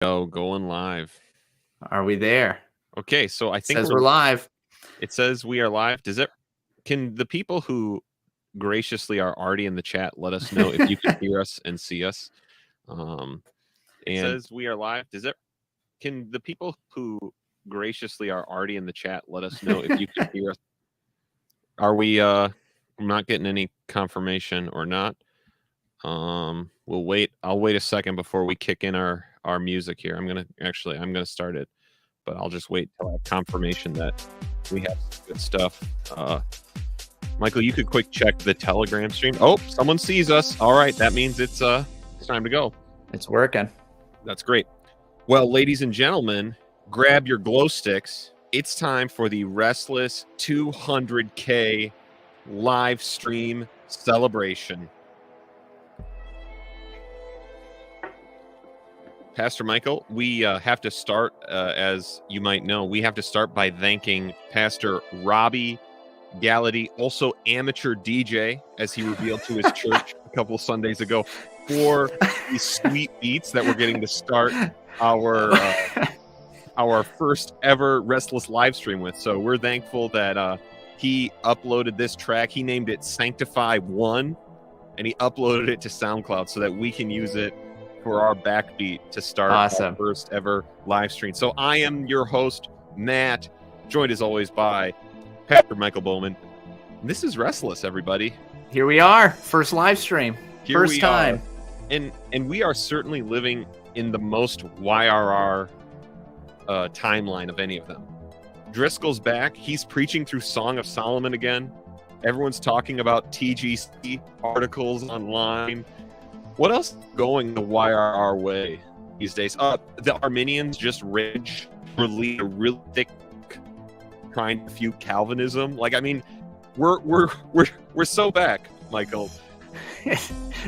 Going live. Are we there? Okay, so I think Says we're live. It says we are live. Can the people who graciously are already in the chat let us know if you can hear us and see us? It says we are live. Can the people who graciously are already in the chat let us know if you can hear us? Are we I'm not getting any confirmation or not. We'll wait. I'll wait a second before we kick in our music here. I'm gonna start it, but I'll just wait till I have confirmation that we have some good stuff. Michael, you could quick check the Telegram stream. Oh, someone sees us. All right, that means it's time to go. It's working. That's great. Well, ladies and gentlemen, grab your glow sticks. It's time for the Restless 200K live stream celebration. Pastor Michael, we have to start, as you might know, we have to start by thanking Pastor Robbie Gallaty, also amateur DJ, as he revealed to his church a couple of Sundays ago, for these sweet beats that we're getting to start our first ever Restless live stream with. So we're thankful that he uploaded this track. He named it Sanctify 1, and he uploaded it to SoundCloud so that we can use it for our backbeat to start our first ever live stream. So I am your host, Matt, joined as always by Pastor Michael Bowman. This is Restless, everybody. Here we are, first live stream, first time. And we are certainly living in the most YRR timeline of any of them. Driscoll's back. He's preaching through Song of Solomon again. Everyone's talking about TGC articles online. What else is going the YRR way these days? The Arminians just released a really thick trying to refute Calvinism. Like, I mean, we're so back, Michael.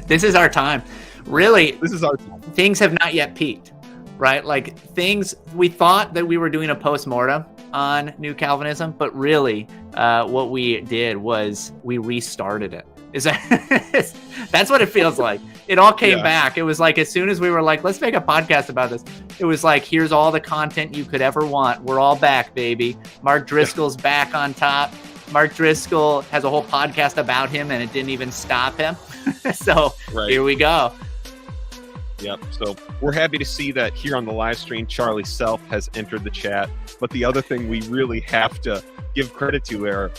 This is our time. Really, this is our time. Things have not yet peaked, right? Like we thought that we were doing a post-mortem on New Calvinism, but really what we did was we restarted it. That's what it feels like. It all came back. It was like, as soon as we were like, let's make a podcast about this, it was like, here's all the content you could ever want. We're all back, baby. Mark Driscoll's back on top. Mark Driscoll has a whole podcast about him, and it didn't even stop him. So Here we go. Yep. So we're happy to see that here on the live stream, Charlie Self has entered the chat. But the other thing we really have to give credit to are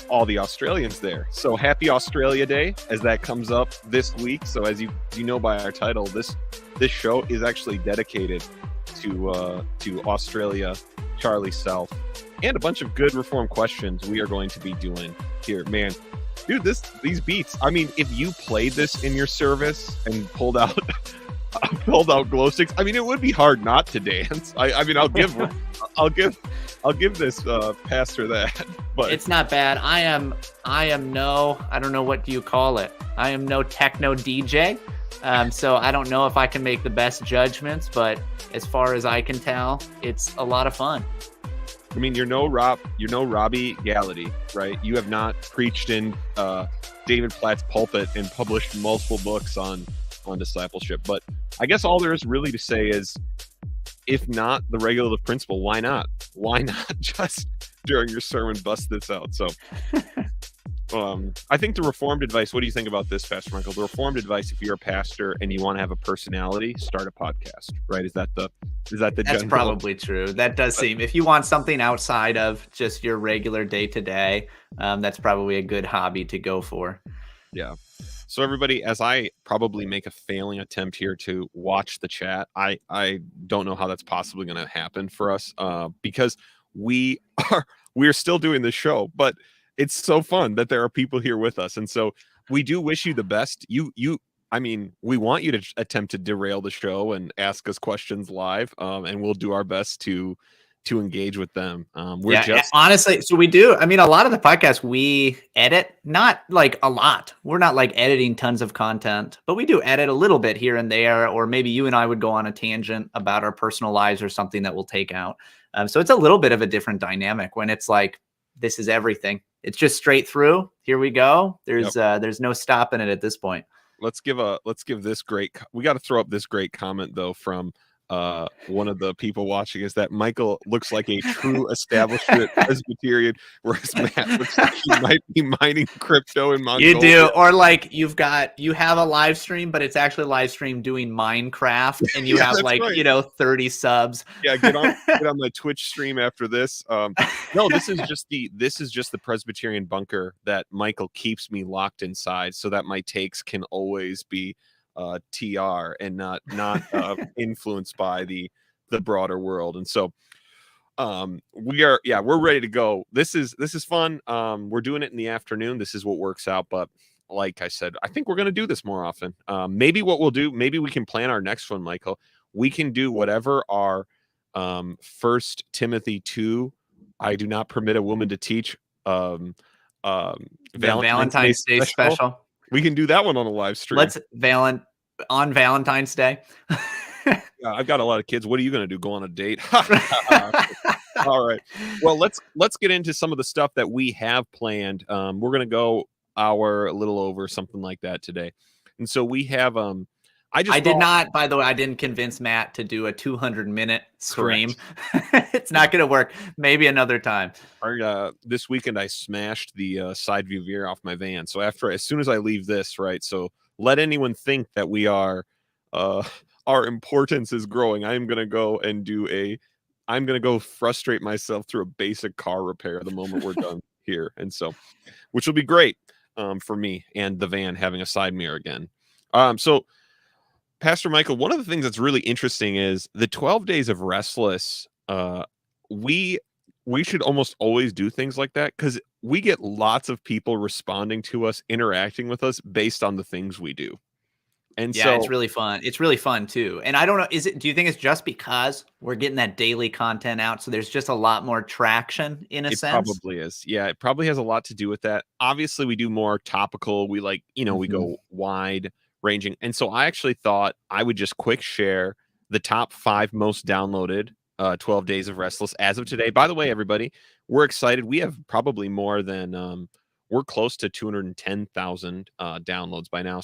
all the Australians there. So happy Australia Day as that comes up this week. So as you know by our title, this show is actually dedicated to Australia, Charlie Self, and a bunch of good Reformed questions we are going to be doing here. Man, dude, these beats. I mean, if you played this in your service and pulled out glow sticks, I mean, it would be hard not to dance. I mean, I'll give this pastor that, but it's not bad. I am no, I don't know, what do you call it? I am no techno DJ. So I don't know if I can make the best judgments, but as far as I can tell, it's a lot of fun. I mean, you're no Robbie Gallaty, right? You have not preached in David Platt's pulpit and published multiple books on discipleship. But I guess all there is really to say is, if not the regulative principle, why not? Why not just during your sermon bust this out? So I think the Reformed advice, what do you think about this, Pastor Michael? The Reformed advice, if you're a pastor and you want to have a personality, start a podcast, right? Is that the That's probably true. That does seem, if you want something outside of just your regular day-to-day, that's probably a good hobby to go for. Yeah. So everybody, as I probably make a failing attempt here to watch the chat, I don't know how that's possibly going to happen for us, because we're still doing this show, but it's so fun that there are people here with us. And so we do wish you the best. I mean, we want you to attempt to derail the show and ask us questions live, and we'll do our best to engage with them. Honestly, so we do. I mean, a lot of the podcasts we edit, not like a lot. We're not like editing tons of content, but we do edit a little bit here and there, or maybe you and I would go on a tangent about our personal lives or something that we'll take out. So it's a little bit of a different dynamic when it's like, this is everything. It's just straight through. Here we go. There's no stopping it at this point. Let's give this great. We got to throw up this great comment though from one of the people watching is that Michael looks like a true establishment Presbyterian, whereas Matt looks like he might be mining crypto in Mongolia. You do, or like you have a live stream, but it's actually live stream doing Minecraft, and you have like right. 30 subs. Yeah, get on my Twitch stream after this. No, this is just the Presbyterian bunker that Michael keeps me locked inside, so that my takes can always be TR and not influenced by the broader world. And so we're ready to go. This is fun. We're doing it in the afternoon. This is what works out, but like I said, I think we're going to do this more often. Maybe what we'll do, maybe we can plan our next one, Michael. We can do whatever our 1 Timothy 2, I do not permit a woman to teach, Valentine's Day special. We can do that one on a live stream. On Valentine's Day. Yeah, I've got a lot of kids. What are you going to do? Go on a date? All right. Well, let's get into some of the stuff that we have planned. We're going to go hour, a little over, something like that today. And so we have I didn't convince Matt to do a 200-minute stream. It's not going to work. Maybe another time. This weekend I smashed the side view mirror off my van. So as soon as I leave this, right? So let anyone think that we are our importance is growing. I'm going to go frustrate myself through a basic car repair the moment we're done here. And so, which will be great for me and the van having a side mirror again. So Pastor Michael, one of the things that's really interesting is the 12 days of Restless. We should almost always do things like that because we get lots of people responding to us, interacting with us based on the things we do. And yeah, it's really fun. It's really fun too. And I don't know, do you think it's just because we're getting that daily content out, so there's just a lot more traction in a sense? It probably is. Yeah, it probably has a lot to do with that. Obviously, we do more topical. We we go wide ranging. And so I actually thought I would just quick share the top 5 most downloaded 12 Days of Restless as of today. By the way, everybody, we're excited. We have probably more than we're close to 210,000 downloads by now.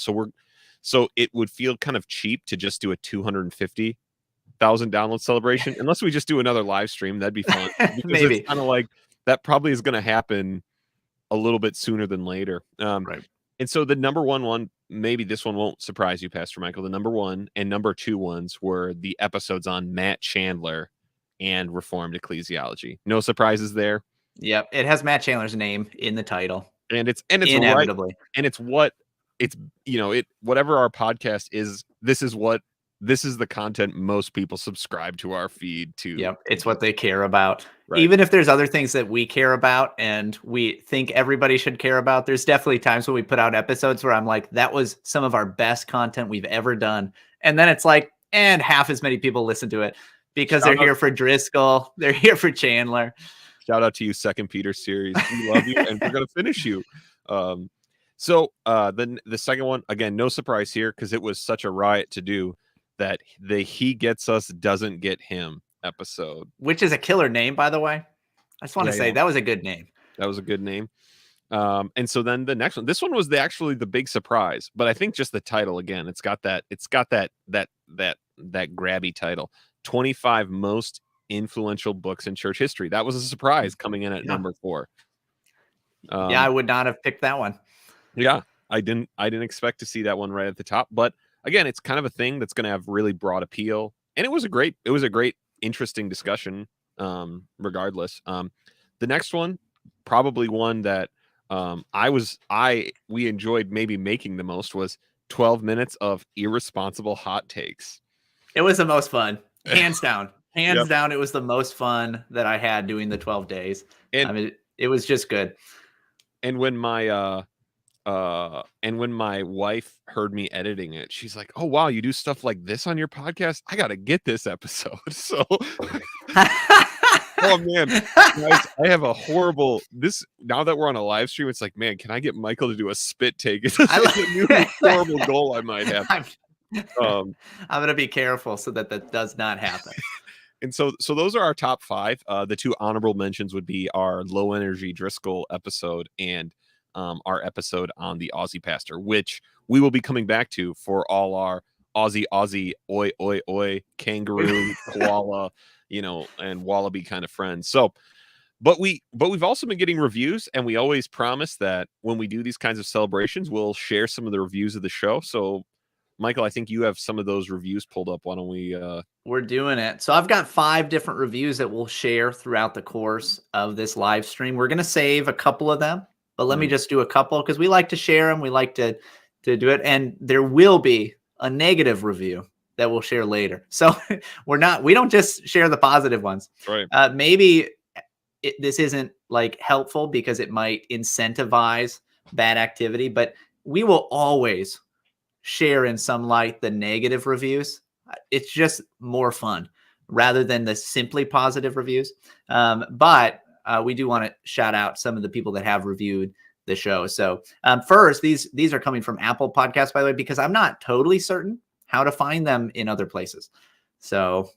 So it would feel kind of cheap to just do a 250,000 download celebration, unless we just do another live stream. That'd be fun. Maybe. It's kind of like that probably is going to happen a little bit sooner than later. Right. And so the number one, maybe this one won't surprise you, Pastor Michael. The number 1 and number 2 ones were the episodes on Matt Chandler and Reformed Ecclesiology. No surprises there. Yep, it has Matt Chandler's name in the title, and it's inevitably, right, and it's what it's whatever our podcast is. This is the content most people subscribe to our feed to. Yep, it's what they care about. Right. Even if there's other things that we care about and we think everybody should care about, there's definitely times when we put out episodes where I'm like, that was some of our best content we've ever done. And then it's like, and half as many people listen to it because they're here for Driscoll. They're here for Chandler. Shout out to you, 2 Peter series. We love you, and we're going to finish you. So the second one, again, no surprise here because it was such a riot to do, that the He Gets Us Doesn't Get Him episode. Which is a killer name, by the way. I just want to say that was a good name. That was a good name. And so then the next one, this one was actually the big surprise, but I think just the title, again, it's got that grabby title, 25 most influential books in church history. That was a surprise coming in at number 4. I would not have picked that one. Yeah, I didn't expect to see that one right at the top, but again, it's kind of a thing that's going to have really broad appeal, and it was a great, interesting discussion. Regardless, the next one, probably one that we enjoyed maybe making the most, was 12 minutes of irresponsible hot takes. It was the most fun, hands down. Hands down, it was the most fun that I had doing the 12 days. And I mean, it was just good. And when my wife heard me editing it, she's like, "Oh wow, you do stuff like this on your podcast? I gotta get this episode." So oh man, guys, I have a horrible now that we're on a live stream, it's like, man, can I get Michael to do a spit take? It's a new horrible goal I might have. I'm gonna be careful so that does not happen. And so those are our top 5. The 2 honorable mentions would be our low energy Driscoll episode and our episode on the Aussie pastor, which we will be coming back to for all our Aussie, oi, oi, oi, kangaroo, koala, and wallaby kind of friends. So, but we've also been getting reviews, and we always promise that when we do these kinds of celebrations, we'll share some of the reviews of the show. So, Michael, I think you have some of those reviews pulled up. Why don't we? We're doing it. So I've got 5 different reviews that we'll share throughout the course of this live stream. We're going to save a couple of them, but let me just do a couple because we like to share them. We like to do it. And there will be a negative review that we'll share later. So we don't just share the positive ones. Right. Maybe this isn't like helpful because it might incentivize bad activity, but we will always share in some light the negative reviews. It's just more fun rather than the simply positive reviews. But we do want to shout out some of the people that have reviewed the show. So first, these are coming from Apple Podcasts, by the way, because I'm not totally certain how to find them in other places. So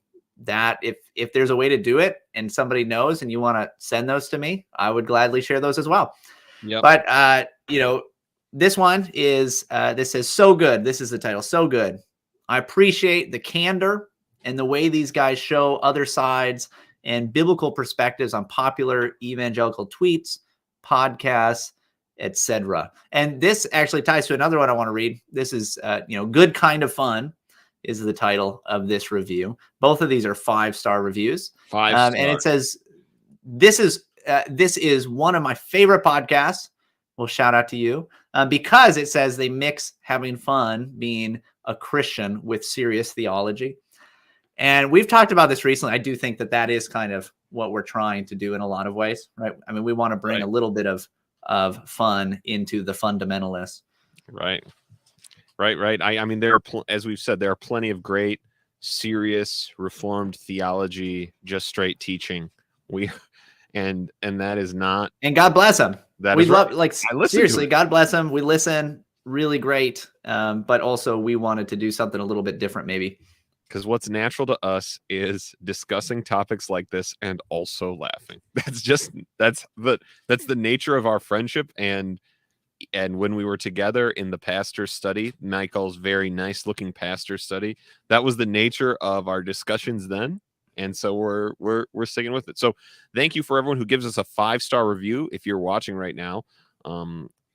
that if there's a way to do it and somebody knows and you want to send those to me, I would gladly share those as well. Yeah. But this one is this says so good. This is the title, so good. I appreciate the candor and the way these guys show other sides and biblical perspectives on popular evangelical tweets, podcasts, etc. And this actually ties to another one I want to read. This is, Good Kind of Fun is the title of this review. Both of these are 5-star reviews. 5-star. And it says, this is one of my favorite podcasts. Well, shout out to you because it says they mix having fun, being a Christian, with serious theology. And we've talked about this recently. I do think that is kind of what we're trying to do in a lot of ways, right? I mean, we want to bring a little bit of fun into the fundamentalists. Right. I mean, as we've said, there are plenty of great, serious, reformed theology, just straight teaching. And that is not. And God bless them. We love, seriously, God bless them. We listen, really great. But also we wanted to do something a little bit different, maybe. Because what's natural to us is discussing topics like this and also laughing. That's the nature of our friendship. And when we were together in the pastor study, Michael's very nice looking pastor study, that was the nature of our discussions then. And so we're sticking with it. So thank you for everyone who gives us a 5-star review. If you're watching right now,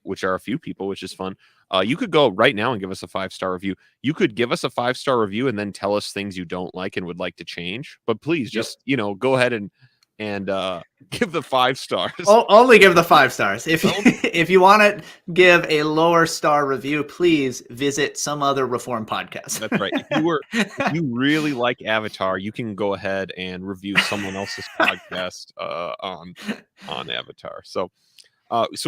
which are a few people, which is fun. You could go right now and give us a 5-star review. You could give us a 5-star review and then tell us things you don't like and would like to change. But please just, go ahead and give the 5 stars. Only give the 5 stars. If you want to give a lower star review, please visit some other Reformed podcast. That's right. If you really like Avatar, you can go ahead and review someone else's podcast on Avatar. So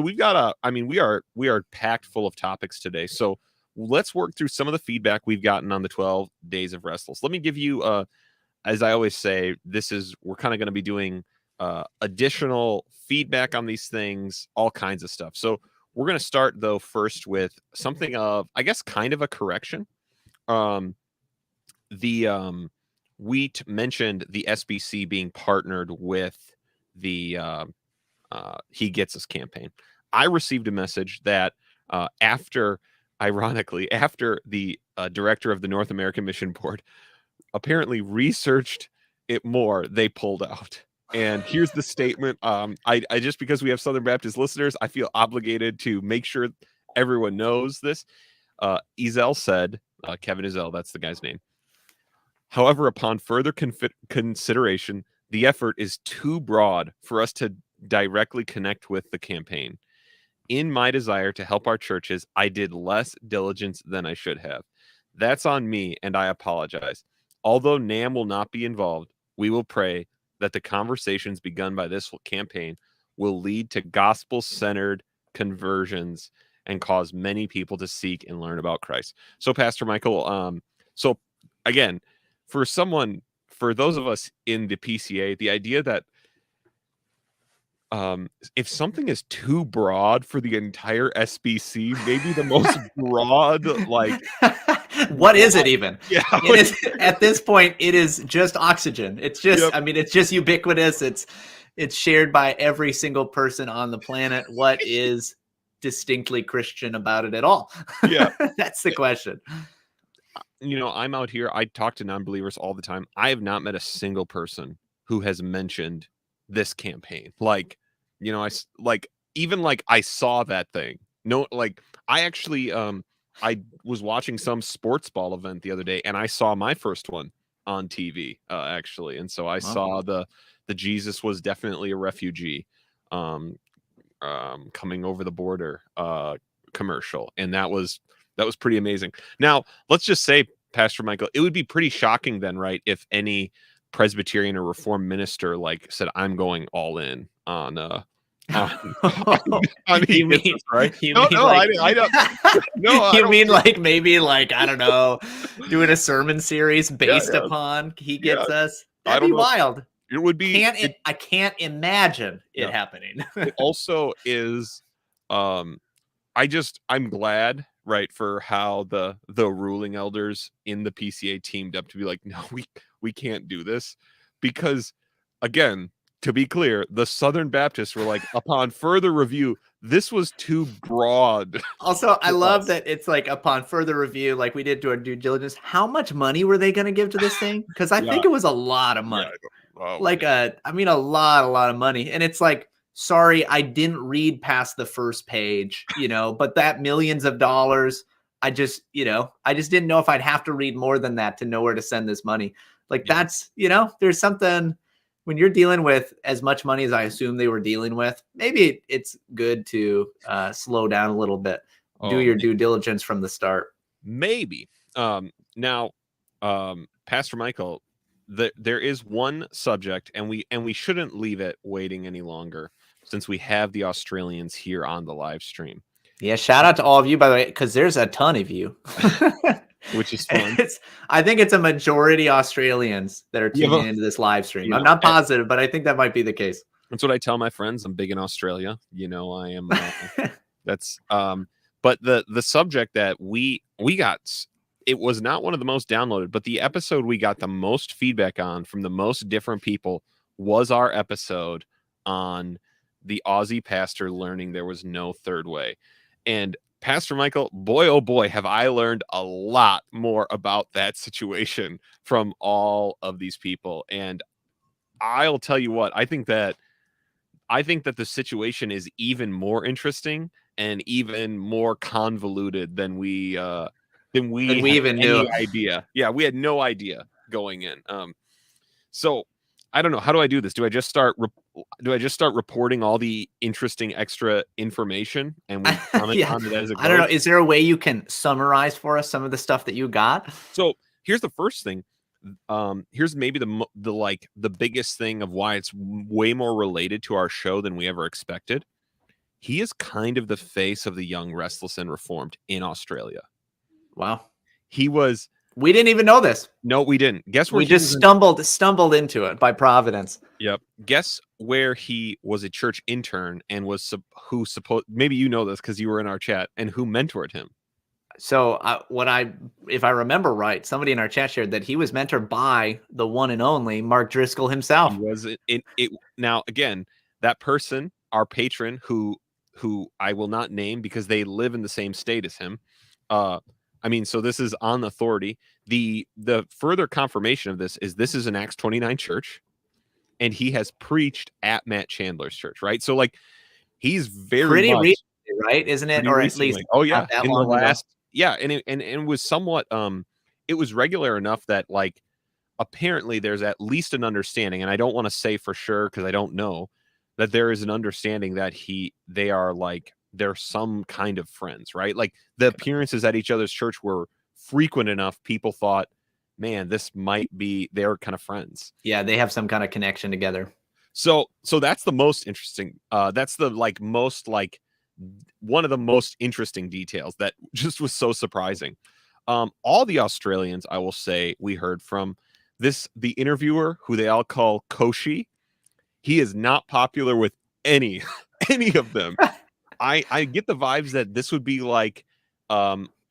we've got we are packed full of topics today. So let's work through some of the feedback we've gotten on the 12 days of Restless. Let me give you, as I always say, we're kind of going to be doing additional feedback on these things, all kinds of stuff. So we're going to start though first with something of, I guess, kind of a correction. We mentioned the SBC being partnered with the He Gets Us campaign. I received a message that ironically, after the director of the North American Mission Board apparently researched it more, they pulled out. And here's the statement. I just, because we have Southern Baptist listeners, I feel obligated to make sure everyone knows this. Ezel said, Kevin Ezel, that's the guy's name. However, upon further consideration, the effort is too broad for us to directly connect with the campaign. In my desire to help our churches, I did less diligence than I should have. That's on me, and I apologize. Although NAM will not be involved, we will pray that the conversations begun by this campaign will lead to gospel-centered conversions and cause many people to seek and learn about Christ. So, Pastor Michael, so again, for those of us in the PCA, the idea that if something is too broad for the entire SBC, maybe the most broad, what is it even? Yeah. At this point, it is just oxygen. It's just, yep. I mean, it's just ubiquitous. It's shared by every single person on the planet. What is distinctly Christian about it at all? Yeah. That's the question. I'm out here. I talk to non-believers all the time. I have not met a single person who has mentioned this campaign. Like, like even like I saw that thing. No, like I actually I was watching some sports ball event the other day and I saw my first one on TV actually. And so I saw the Jesus was definitely a refugee um coming over the border commercial, and that was pretty amazing. Now, let's just say, Pastor Michael, it would be pretty shocking then, right, if any Presbyterian or Reformed minister like said, "I'm going all in on on you mean this," right? you No, mean no, like I don't. No, I you don't. mean like maybe like I don't know, doing a sermon series Yeah, based upon he yeah. gets us? I That'd don't be know. wild. It would be. I can't imagine it Yeah. happening. It also is. Um, I'm glad, right, for how the ruling elders in the PCA teamed up to be like, no, we can't do this, because again, to be clear, the Southern Baptists were like, upon further review, this was too broad. Also, I for love us. that it's like upon further review, like we did do our due diligence. How much money were they going to give to this thing? Because I Yeah, think it was a lot of yeah. money. Oh, Like yeah. I mean, a lot of money. And it's like, sorry, I didn't read past the first page, but that millions of dollars, I just didn't know if I'd have to read more than that to know where to send this money. Like Yeah. that's, there's something when you're dealing with as much money as I assume they were dealing with, maybe it's good to slow down a little bit, do your due diligence from the start. Maybe. Now, Pastor Michael, there is one subject, and we shouldn't leave it waiting any longer, since we have the Australians here on the live stream. Yeah, shout out to all of you, by the way, because there's a ton of you. Which is fun. I think it's a majority Australians that are tuning into this live stream. I'm not positive, but I think that might be the case. That's what I tell my friends. I'm big in Australia. I am. That's But the subject that we got, it was not one of the most downloaded, but the episode we got the most feedback on from the most different people was our episode on the Aussie pastor learning there was no third way. And Pastor Michael, boy, oh boy, have I learned a lot more about that situation from all of these people. And I'll tell you what, I think that the situation is even more interesting and even more convoluted than we had even any knew. idea. Yeah, we had no idea going in. So I don't know. How do I do this? Do I just start reporting all the interesting extra information and we comment on it as it goes? I don't know. Is there a way you can summarize for us some of the stuff that you got? So here's the first thing. Here's maybe the biggest thing of why it's way more related to our show than we ever expected. He is kind of the face of the young, restless, and reformed in Australia. Wow. He was. We didn't even know this. No, we didn't. Guess where we just stumbled into it by providence. Yep. Guess where he was a church intern and was maybe you know this because you were in our chat, and who mentored him. So if I remember right, somebody in our chat shared that he was mentored by the one and only Mark Driscoll himself. He was it. Now, again, that person, our patron, who I will not name because they live in the same state as him. I mean, so this is on authority. The further confirmation of this is an Acts 29 church, and he has preached at Matt Chandler's church, right? So like, he's very pretty much, recently, right? Isn't it? Or recently. At least, oh yeah, in the last, yeah, and it was somewhat, it was regular enough that like, apparently there's at least an understanding, and I don't want to say for sure because I don't know, that there is an understanding that they're some kind of friends, right? Like the appearances at each other's church were frequent enough. People thought, man, this might be their kind of friends. Yeah, they have some kind of connection together. So that's the most interesting. That's the one of the most interesting details that just was so surprising. All the Australians, I will say, we heard from the interviewer, who they all call Koshi. He is not popular with any of them. I get the vibes that this would be like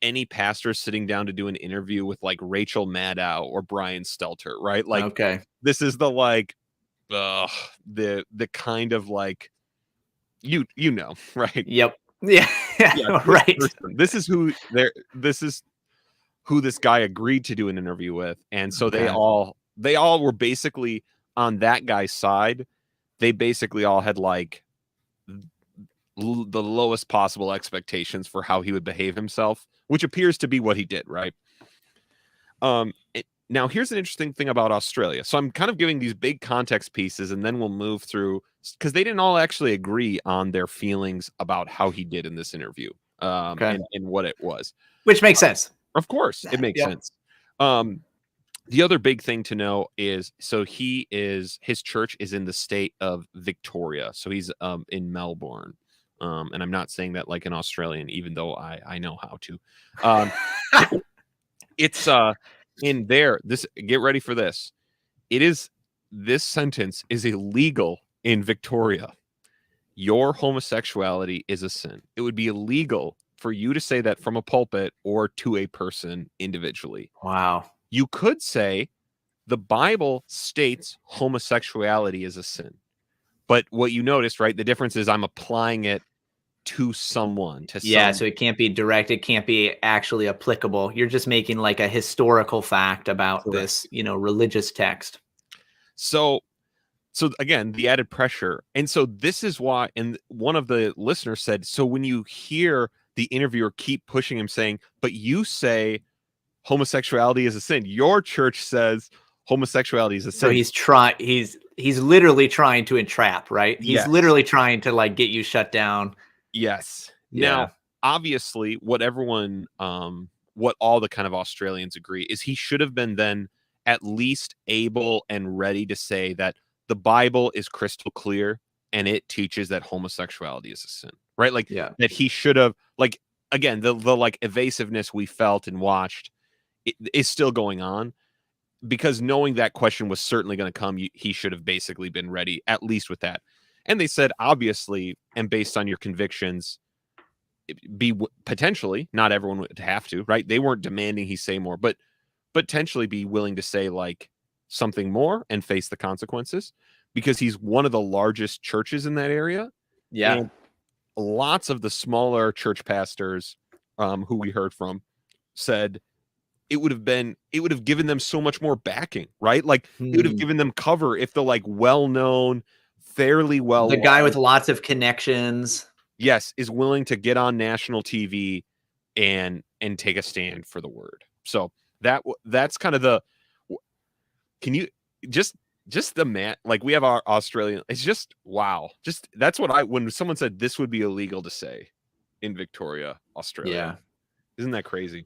any pastor sitting down to do an interview with like Rachel Maddow or Brian Stelter, right? Like, okay, this is the kind of like, right? Yep. Yeah. Right. This is who they're. This is who this guy agreed to do an interview with, and so Okay. they all were basically on that guy's side. They basically all had like the lowest possible expectations for how he would behave himself, which appears to be what he did, right? Now here's an interesting thing about Australia. So I'm kind of giving these big context pieces, and then we'll move through, because they didn't all actually agree on their feelings about how he did in this interview, Okay. and what it was. Which makes sense. Of course, it makes Yep. sense. The other big thing to know is, so his church is in the state of Victoria. So he's in Melbourne. And I'm not saying that like an Australian, even though I know how to. It's in there. Get ready for this. This sentence is illegal in Victoria. Your homosexuality is a sin. It would be illegal for you to say that from a pulpit or to a person individually. Wow. You could say the Bible states homosexuality is a sin. But what you notice, right? The difference is I'm applying it to someone, Yeah, so it can't be direct. It can't be actually applicable. You're just making like a historical fact about Correct. this, religious text. So again, the added pressure. And so this is why, and one of the listeners said, so when you hear the interviewer keep pushing him saying, but you say homosexuality is a sin, your church says homosexuality is a sin. So he's literally trying to entrap, right? He's Yes. literally trying to like get you shut down. Yes. Yeah. Now, obviously, what all the kind of Australians agree is he should have been then at least able and ready to say that the Bible is crystal clear and it teaches that homosexuality is a sin, right? Like that he should have, like, again, the like evasiveness we felt and watched is still going on, because knowing that question was certainly going to come, he should have basically been ready at least with that. And they said, obviously, and based on your convictions, potentially, not everyone would have to, right? They weren't demanding he say more, but potentially be willing to say like something more and face the consequences, because he's one of the largest churches in that area. Yeah. And lots of the smaller church pastors who we heard from said it would have given them so much more backing, right? Like it would have given them cover if the like well-known, fairly well, the guy with lots of connections, yes, is willing to get on national TV and take a stand for the word. So that's kind of the, can you just the man, like we have our Australian, it's just wow. Just that's what when someone said this would be illegal to say in Victoria, Australia. Yeah. Isn't that crazy?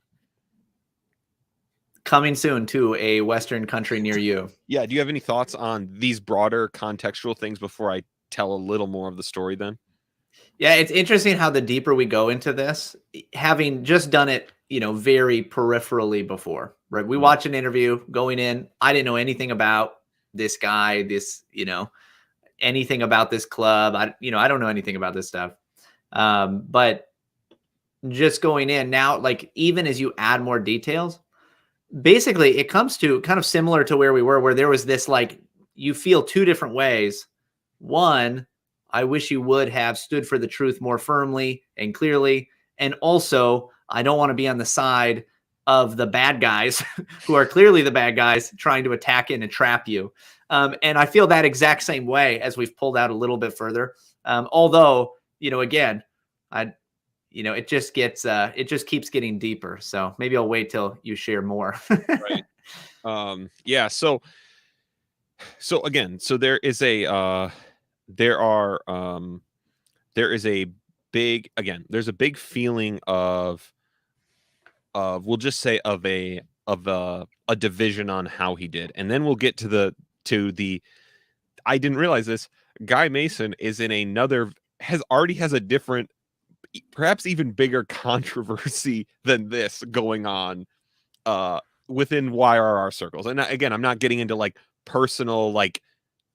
Coming soon to a Western country near you. Yeah. Do you have any thoughts on these broader contextual things before I tell a little more of the story then? Yeah, it's interesting how the deeper we go into this, having just done it, very peripherally before, right? We watch an interview going in. I didn't know anything about this guy, anything about this club. I don't know anything about this stuff. But just going in now, like even as you add more details, basically it comes to kind of similar to where we were, where there was this, like, you feel two different ways. One, I wish you would have stood for the truth more firmly and clearly. And also, I don't want to be on the side of the bad guys who are clearly the bad guys trying to attack and trap you. And I feel that exact same way as we've pulled out a little bit further. Although, again, it just keeps getting deeper. So maybe I'll wait till you share more. Right. Yeah. So again, so there is a big feeling of we'll just say of a division on how he did, and then we'll get to the I didn't realize this. Guy Mason is in has a different, perhaps even bigger controversy than this going on within YRR circles. And again, I'm not getting into like personal like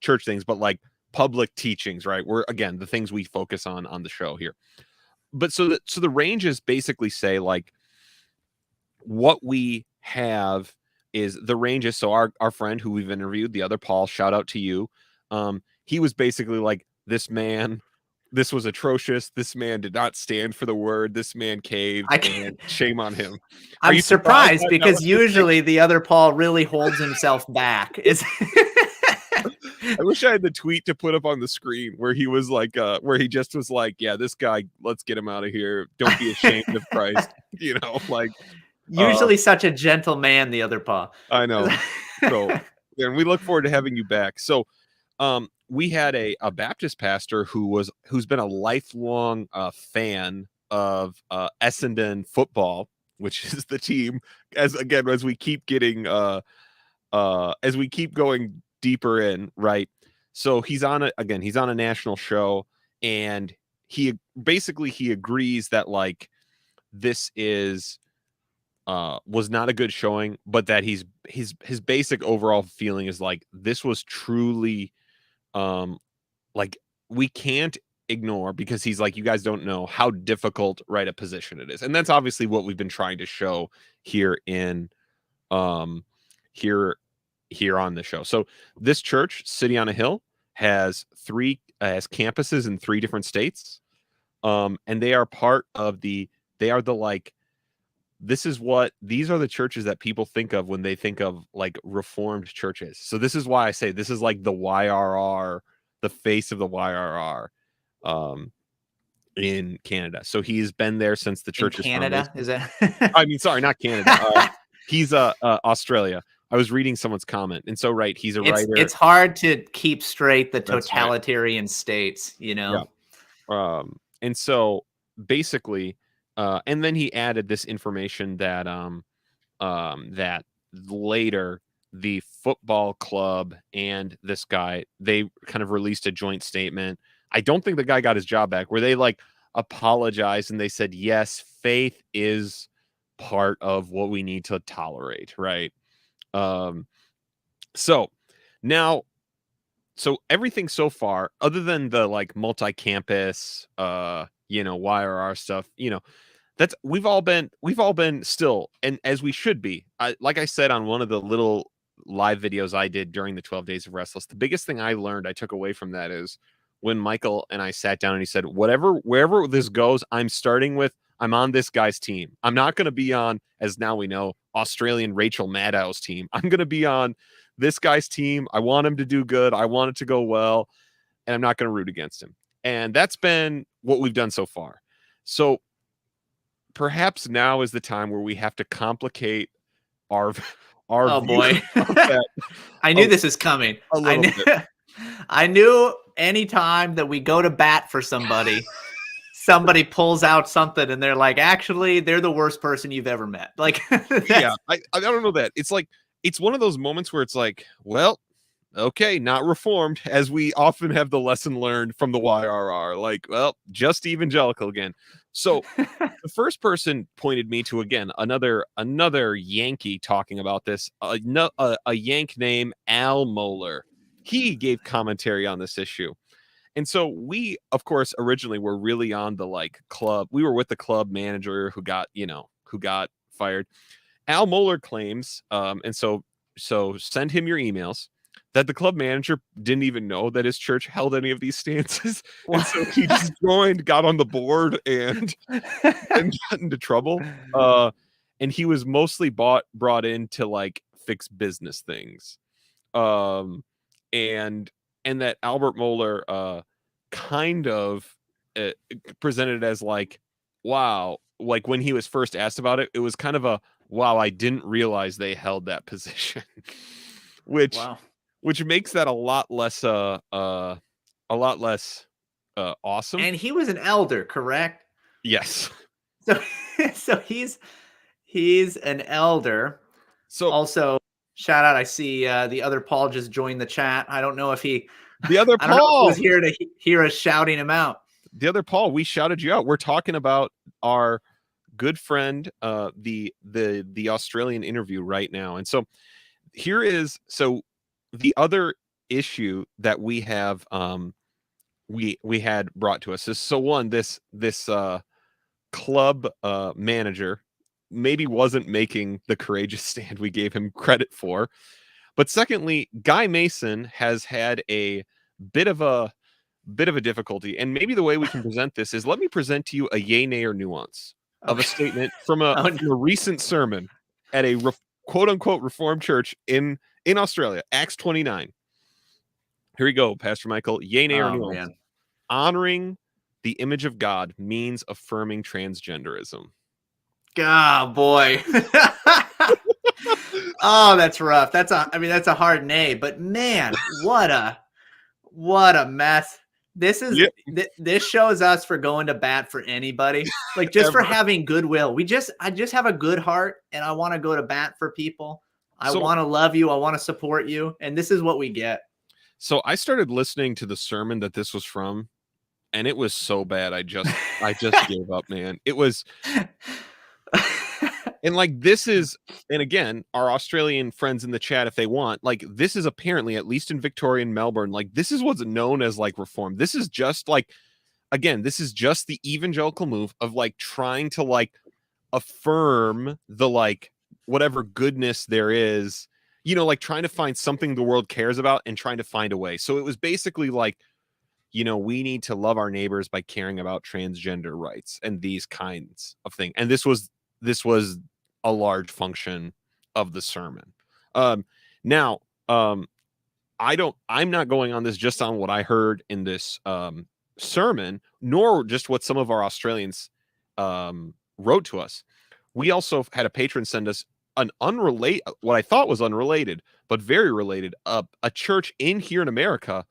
church things, but like public teachings, right? We're, again, the things we focus on the show here. But so the ranges basically say like what we have is the ranges. So our friend who we've interviewed, the other Paul, shout out to you. He was basically like, this man this was atrocious. This man did not stand for the word. This man caved, and shame on him. Are I'm you surprised that because was his take? usually the other Paul really holds himself back. I wish I had the tweet to put up on the screen where he was like, where he just was like, yeah, this guy, let's get him out of here. Don't be ashamed of Christ. Like, Usually such a gentle man, the other Paul. I know. So, and we look forward to having you back. So, we had a Baptist pastor who's been a lifelong fan of Essendon football, which is the team. As we keep getting as we keep going deeper in, right? So he's on a national show, and he agrees that like this is was not a good showing, but that his basic overall feeling is like this was truly like we can't ignore, because he's like, you guys don't know how difficult right a position it is. And that's obviously what we've been trying to show here in here on the show. So this church, City on a Hill, has campuses in 3 different states. And they are part of these are the churches that people think of when they think of like Reformed churches. So this is why I say this is like the YRR, the face of the YRR in Canada. So he's been there since the church in Canada, is is that? I mean, sorry, not Canada. He's Australia. I was reading someone's comment, and so he's a writer. It's hard to keep straight the That's totalitarian states, Yeah. And so basically, and then he added this information that that later the football club and this guy, they kind of released a joint statement. I don't think the guy got his job back, where they like apologized and they said, yes, faith is part of what we need to tolerate, right? So now, everything so far, other than the like multi-campus YRR stuff, that's we've all been still, and as we should be. Like I said on one of the little live videos I did during the 12 days of Restless, the biggest thing I took away from that is when Michael and I sat down and he said, wherever this goes, I'm on this guy's team. I'm not going to be on, as now we know, Australian Rachel Maddow's team. I'm going to be on this guy's team. I want him to do good. I want it to go well, and I'm not going to root against him. And that's been what we've done so far. So perhaps now is the time where we have to complicate our oh boy. I knew this is coming. A little bit. I knew anytime that we go to bat for somebody, somebody pulls out something and they're like, actually, they're the worst person you've ever met. Like, yeah, I don't know that. It's like, it's one of those moments where it's like, well, okay, not Reformed, as we often have the lesson learned from the YRR. Like, well, just evangelical again. So the first person pointed me to, again, another Yankee talking about this, a Yank named Al Mohler. He gave commentary on this issue. And so we, of course, originally were really on the like club. We were with the club manager who got fired. Al Mohler claims, and so send him your emails, that the club manager didn't even know that his church held any of these stances. And so he just got on the board and got into trouble. And he was mostly brought in to like fix business things. And that Albert Mohler kind of presented it as like, wow, like when he was first asked about it, it was kind of a, wow, I didn't realize they held that position. Which makes that a lot less awesome. And he was an elder, correct? Yes. So he's an elder. So also, shout out, I see the other Paul just joined the chat. I don't know if he was here to hear us shouting him out. The other Paul, we shouted you out. We're talking about our good friend, the Australian interview right now. And so here is the other issue that we have we had brought to us is, so one, this club manager maybe wasn't making the courageous stand we gave him credit for. But secondly, Guy Mason has had a bit of a bit of a difficulty. And maybe the way we can present this is let me present to you a yay, nay, or nuance of a statement from a, Oh, no. from a recent sermon at a quote unquote Reformed church in Australia, Acts 29. Here we go, Pastor Michael. Yay, nay, or Oh, nuance. man. Honoring the image of God means affirming transgenderism. Oh, boy. Oh, that's rough. That's a hard nay, but man, what a mess. This is this shows us for going to bat for anybody. Like just for having goodwill. I just have a good heart and I want to go to bat for people. I want to love you. I want to support you. And this is what we get. So I started listening to the sermon that this was from, and it was so bad. I just gave up, man. It was. And like this is, and again, our Australian friends in the chat, if they want, like this is apparently, at least in Victoria and Melbourne, like this is what's known as like reform. This is just like, again, this is just the evangelical move of like trying to like affirm the like whatever goodness there is, you know, like trying to find something the world cares about and trying to find a way. So it was basically like, you know, we need to love our neighbors by caring about transgender rights and these kinds of things. And this was a large function of the sermon. Now, I'm not going on this just on what I heard in this sermon, nor just what some of our Australians wrote to us. We also had a patron send us what I thought was unrelated, but very related, a church here in America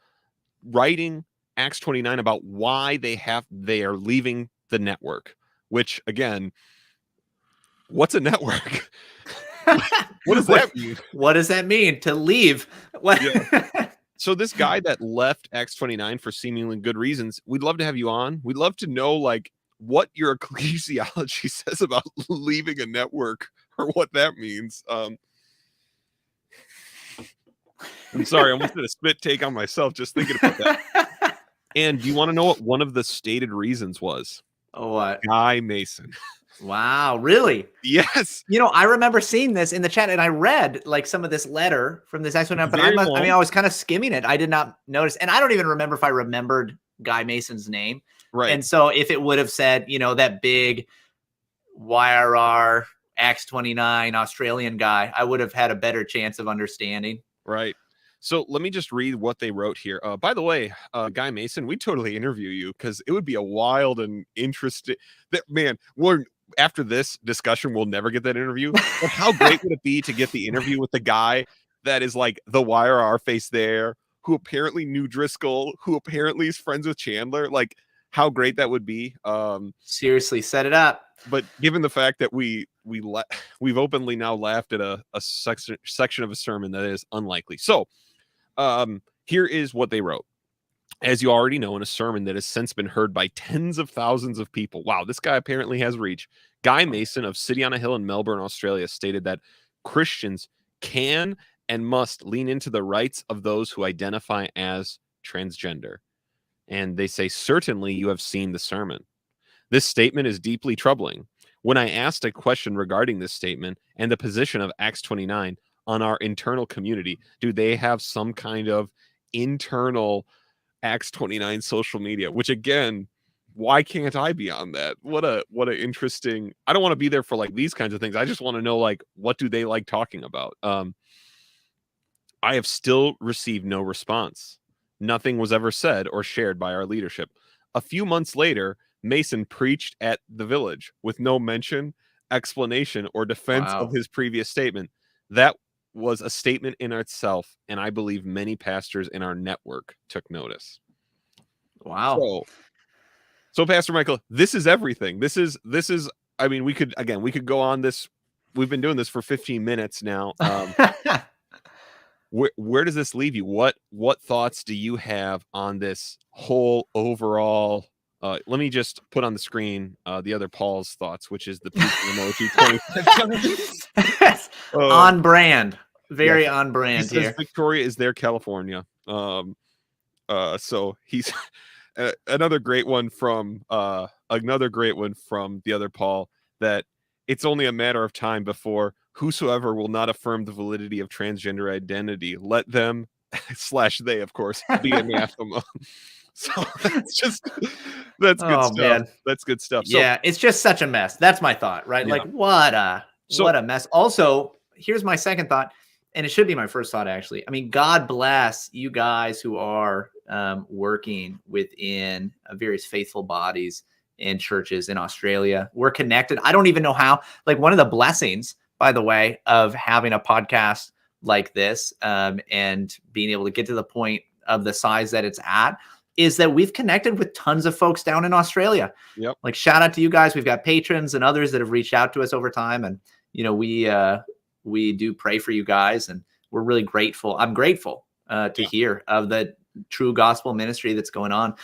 writing Acts 29 about why they are leaving the network, which again, what's a network? What does that mean? What does that mean to leave? What? Yeah. So this guy that left Acts 29 for seemingly good reasons, we'd love to have you on. We'd love to know like what your ecclesiology says about leaving a network or what that means. I'm sorry, I almost did a spit take on myself just thinking about that. And do you want to know what one of the stated reasons was? Oh, what? Guy Mason. Wow, really? Yes. You know, I remember seeing this in the chat, and I read like some of this letter from this explanation, but I was kind of skimming it. I did not notice, and I don't even remember if I remembered Guy Mason's name. Right. And so if it would have said, you know, that big YRR Acts 29 Australian guy, I would have had a better chance of understanding. Right. So let me just read what they wrote here. By the way, Guy Mason, we'd totally interview you because it would be a wild and interesting. After this discussion, we'll never get that interview. But how great would it be to get the interview with the guy that is like the YRR face there, who apparently knew Driscoll, who apparently is friends with Chandler? Like, how great that would be. Seriously, set it up. But given the fact that we've openly now laughed at a section of a sermon, that is unlikely. So here is what they wrote. As you already know, in a sermon that has since been heard by tens of thousands of people. Wow, this guy apparently has reach. Guy Mason of City on a Hill in Melbourne, Australia, stated that Christians can and must lean into the rights of those who identify as transgender. And they say, certainly you have seen the sermon. This statement is deeply troubling. When I asked a question regarding this statement and the position of Acts 29 on our internal community, do they have some kind of internal Acts 29 social media? Which again, why can't I be on that? What a interesting. I don't want to be there for like these kinds of things. I just want to know like what do they like talking about. I have still received no response. Nothing was ever said or shared by our leadership. A few months later, Mason preached at the Village with no mention, explanation, or defense of his previous statement. That was a statement in itself, and I believe many pastors in our network took notice. Wow. So Pastor Michael, this is everything. This is I mean, we could go on this. We've been doing this for 15 minutes now. Where does this leave you? What thoughts do you have on this whole overall? Let me just put on the screen the other Paul's thoughts, which is the emoji 25 times. On brand. Very on brand he here. says Victoria is their California. So he's another great one from the other Paul, that it's only a matter of time before whosoever will not affirm the validity of transgender identity, let them / they, of course, be anathema. So that's good Oh, stuff. man. That's good stuff. So Yeah, it's just such a mess. That's my thought, right? yeah. Like what So a mess. Also, here's my second thought, and it should be my first thought actually. I mean, God bless you guys who are working within various faithful bodies and churches in Australia. We're connected. I don't even know how. Like one of the blessings, by the way, of having a podcast like this and being able to get to the point of the size that it's at is that we've connected with tons of folks down in Australia. yep. Like shout out to you guys. We've got patrons and others that have reached out to us over time. And, you know, we do pray for you guys and we're really grateful. I'm grateful to hear of the true gospel ministry that's going on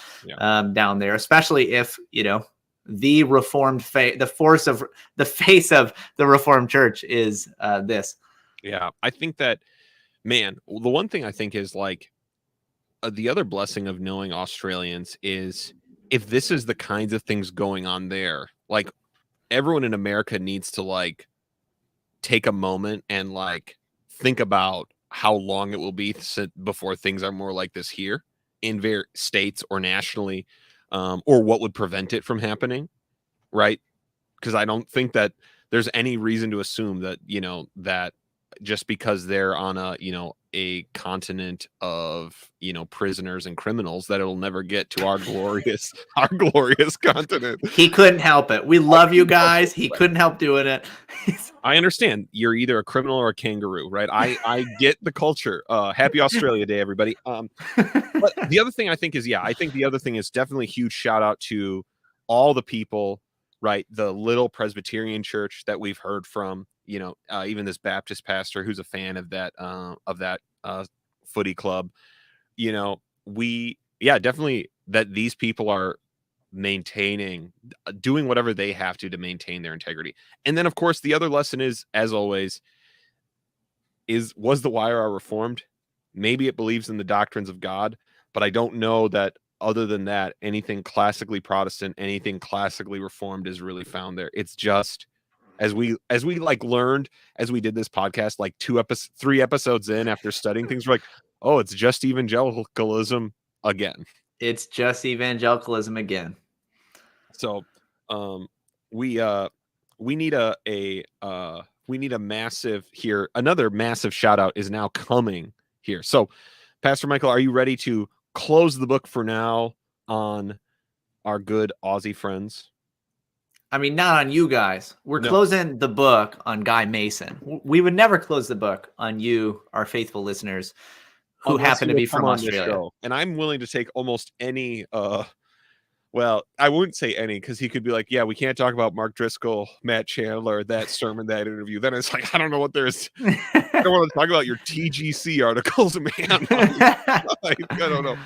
down there, especially if, you know, the reformed faith, the face of the Reformed Church is this. Yeah. I think that, man, the one thing I think is like, the other blessing of knowing Australians is if this is the kinds of things going on there, like everyone in America needs to like take a moment and like think about how long it will be before things are more like this here in various states or nationally, or what would prevent it from happening, right? Because I don't think that there's any reason to assume that, you know, that just because they're on a continent of, you know, prisoners and criminals, that it'll never get to our glorious continent. He couldn't help it. We love you guys. He couldn't help doing it. I understand you're either a criminal or a kangaroo, right? I get the culture. Happy Australia Day, everybody. But the other thing I think is, I think the other thing is definitely a huge shout out to all the people, right? The little Presbyterian church that we've heard from, you know, even this Baptist pastor who's a fan of that footy club, you know, definitely that these people are doing whatever they have to maintain their integrity. And then of course the other lesson is, as always, was the YRR reformed? Maybe it believes in the doctrines of God, but I don't know that other than that, anything classically Protestant, anything classically Reformed is really found there. It's just as we like learned as we did this podcast, like 3 episodes in after studying things, we're like, oh, it's just evangelicalism again. It's just evangelicalism again. So we need a massive here. Another massive shout out is now coming here. So Pastor Michael, are you ready to close the book for now on our good Aussie friends? I mean, not on you guys. We're closing the book on Guy Mason. We would never close the book on you, our faithful listeners, who happen to be from Australia. And I'm willing to take almost any well, I wouldn't say any, because he could be like, yeah, we can't talk about Mark Driscoll, Matt Chandler, that sermon, that interview. Then it's like, I don't know what there's. I don't want to talk about your TGC articles, man. I don't know.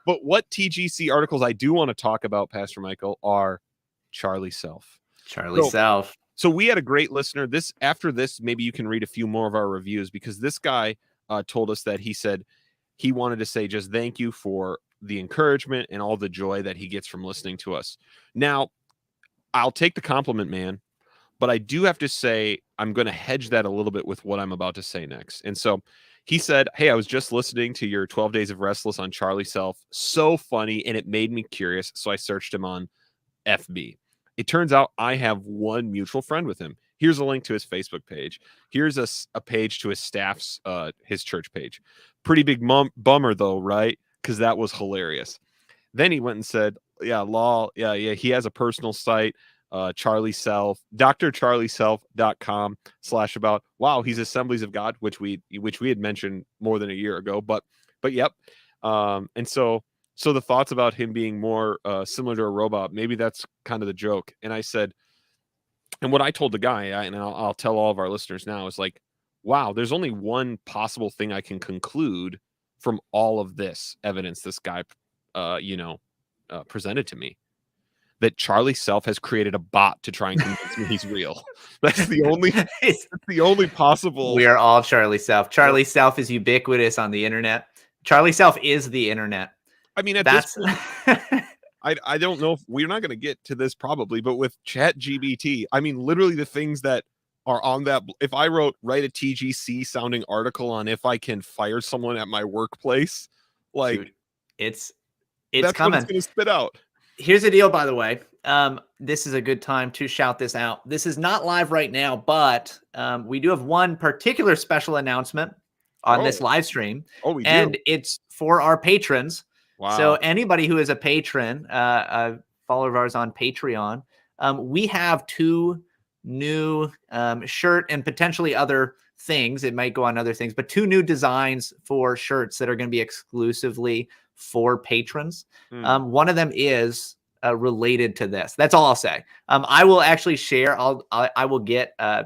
But what TGC articles I do want to talk about, Pastor Michael, are Charlie Self. Self. So we had a great listener. After this, maybe you can read a few more of our reviews, because this guy told us that he said he wanted to say just thank you for the encouragement and all the joy that he gets from listening to us. Now, I'll take the compliment, man, but I do have to say I'm going to hedge that a little bit with what I'm about to say next. And so he said, hey, I was just listening to your 12 Days of Restless on Charlie Self. So funny, and it made me curious, so I searched him on FB. It turns out I have one mutual friend with him. Here's a link to his Facebook page. Here's a page to his staff's, his church page. Pretty big bummer, though, right? Because that was hilarious. Then he went and said, he has a personal site, Charlie Self, drcharlieself.com/about. Wow, he's Assemblies of God, which we had mentioned more than a year ago. But yep. And so the thoughts about him being more similar to a robot, maybe that's kind of the joke. And I said, and what I told the guy, and I'll tell all of our listeners now, is like, wow, there's only one possible thing I can conclude from all of this evidence this guy, presented to me, that Charlie Self has created a bot to try and convince me he's real. That's the only possible. We are all Charlie Self. Charlie Self is ubiquitous on the internet. Charlie Self is the internet. I mean, this point, I don't know if we're not going to get to this probably, but with ChatGPT, I mean, literally the things that are on that. If I write a TGC sounding article on if I can fire someone at my workplace, like, dude, it's It's That's what it's coming. going to spit out. Here's the deal, by the way. This is a good time to shout this out. This is not live right now, but we do have one particular special announcement on this live stream. Oh, we do. And it's for our patrons. Wow. So anybody who is a patron, a follower of ours on Patreon, we have 2 new shirt and potentially other things. It might go on other things, but 2 new designs for shirts that are going to be exclusively for patrons. One of them is related to this. That's all I'll say. I will actually share. I will get a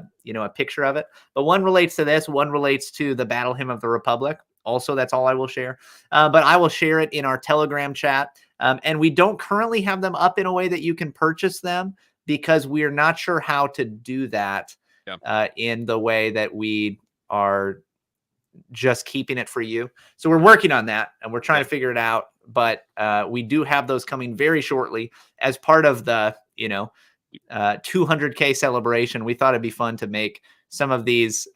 picture of it. But one relates to this. One relates to the Battle Hymn of the Republic. Also, that's all I will share. But I will share it in our Telegram chat. And we don't currently have them up in a way that you can purchase them because we are not sure how to do that in the way that we are just keeping it for you. So we're working on that and we're trying to figure it out. But we do have those coming very shortly as part of the 200K celebration. We thought it'd be fun to make some of these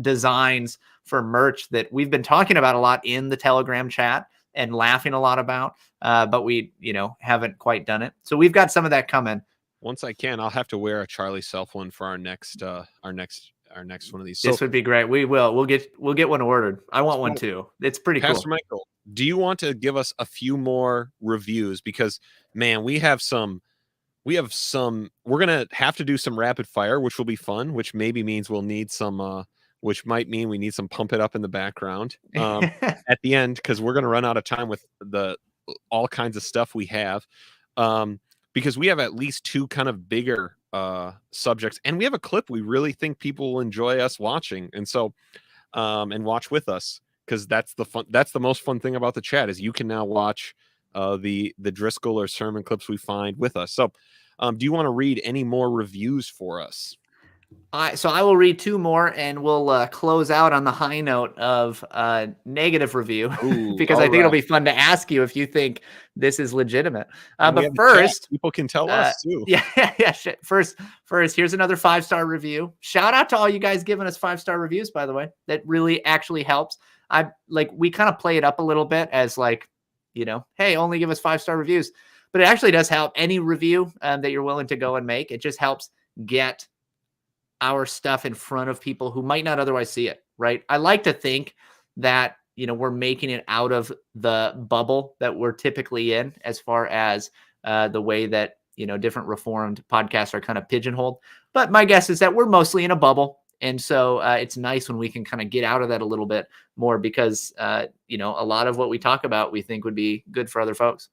designs for merch that we've been talking about a lot in the Telegram chat and laughing a lot about, but we haven't quite done it. So we've got some of that coming. Once I can, I'll have to wear a Charlie Self one for our next one of these. This would be great. We will. We'll get one ordered. I want one too. It's pretty cool. Pastor Michael, do you want to give us a few more reviews? Because man, we're gonna have to do some rapid fire, which will be fun, which maybe means we'll need some which might mean we need some pump it up in the background at the end, because we're gonna run out of time with all kinds of stuff we have. Because we have at least 2 kind of bigger subjects, and we have a clip we really think people will enjoy us watching, and so and watch with us, because that's the most fun thing about the chat is you can now watch the Driscoll or sermon clips we find with us. So do you want to read any more reviews for us? So I will read 2 more and we'll close out on the high note of negative review. Ooh, because I think it'll be fun to ask you if you think this is legitimate. But first, people can tell us too. Yeah. First, here's another 5-star review. Shout out to all you guys giving us 5-star reviews, by the way. That really actually helps. We kind of play it up a little bit as hey, only give us 5-star reviews. But it actually does help. Any review that you're willing to go and make, it just helps get our stuff in front of people who might not otherwise see it, right? I like to think that, we're making it out of the bubble that we're typically in as far as the way that, different Reformed podcasts are kind of pigeonholed. But my guess is that we're mostly in a bubble. And so it's nice when we can kind of get out of that a little bit more because, a lot of what we talk about, we think would be good for other folks.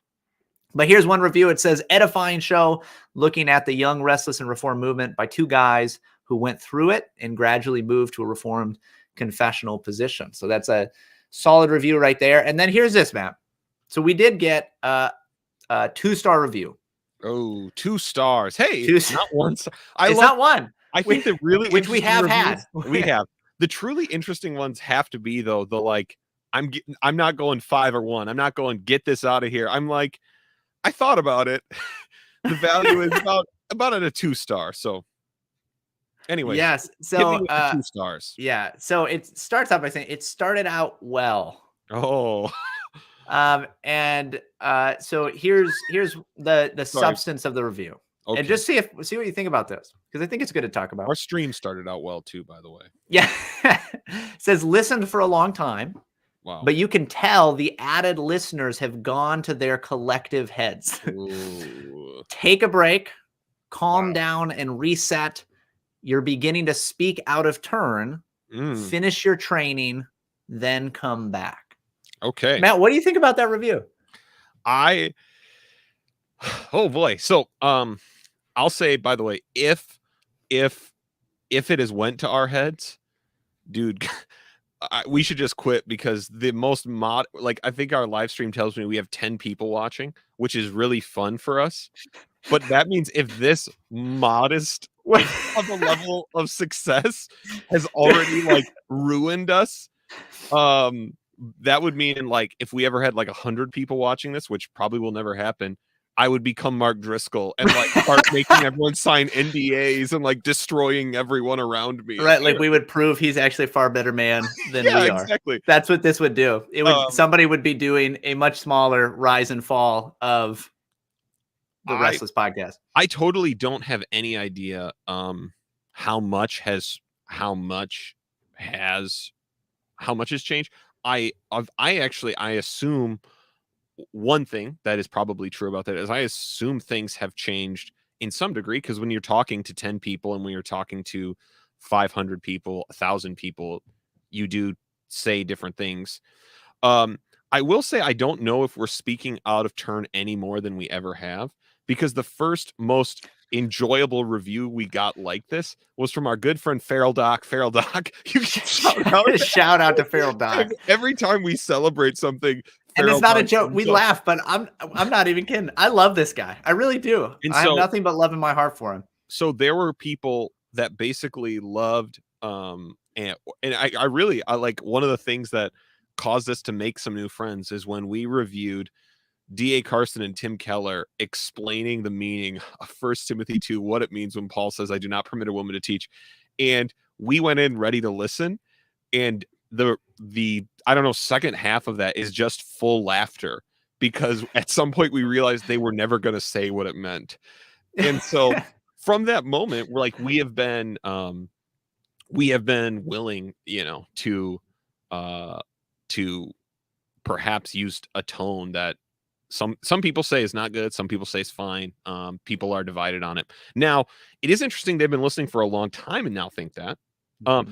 But here's one review. It says, edifying show looking at the young, restless, and reformed movement by 2 guys who went through it and gradually moved to a reformed confessional position. So that's a solid review right there. And then here's this, Matt. So we did get a 2-star review. Oh, 2 stars. Hey, not 1 star. Not one. I think the really which we have reviews, had. We have. The truly interesting ones have to be though I'm not going 5 or 1. I'm not going get this out of here. I'm like, I thought about it. The value is about at a 2-star. So anyway, yes. So 2 stars. Yeah. So it starts out by saying it started out well. Oh. So here's the substance of the review. Okay. And just see what you think about this, because I think it's good to talk about. Our stream started out well too, by the way. Yeah. It says listened for a long time. Wow. But you can tell the added listeners have gone to their collective heads. Take a break, calm down, and reset. You're beginning to speak out of turn. Finish your training, then come back. Okay. Matt, what do you think about that review? Oh boy. So I'll say, by the way, if it has went to our heads, dude, we should just quit, because the most I think our live stream tells me we have 10 people watching, which is really fun for us. But that means if this modest of a level of success has already ruined us, that would mean if we ever had 100 people watching this, which probably will never happen, I would become Mark Driscoll and like start making everyone sign NDAs and like destroying everyone around me. Right, like we would prove he's actually a far better man than Yeah, we are. exactly. That's what this would do. It would somebody would be doing a much smaller rise and fall of the Restless podcast. I totally don't have any idea how much has changed. I assume one thing that is probably true about that is I assume things have changed in some degree, because when you're talking to 10 people and when you're talking to 500 people, 1,000 people, you do say different things. I will say I don't know if we're speaking out of turn any more than we ever have, because the first most enjoyable review we got like this was from our good friend Feral Doc. Feral Doc, you can shout out to Feral Doc. Every time we celebrate something, and it's not a joke. We laugh, but I'm not even kidding. I love this guy. I really do. And I have nothing but love in my heart for him. So there were people that basically loved, and I like, one of the things that caused us to make some new friends is when we reviewed D.A. Carson and Tim Keller explaining the meaning of 1 Timothy 2, what it means when Paul says, I do not permit a woman to teach. And we went in ready to listen. And the I don't know, second half of that is just full laughter, because at some point we realized they were never going to say what it meant. And so from that moment, we're like, we have been willing, to perhaps use a tone that some people say is not good, some people say is fine. People are divided on it. Now, it is interesting they've been listening for a long time and now think that.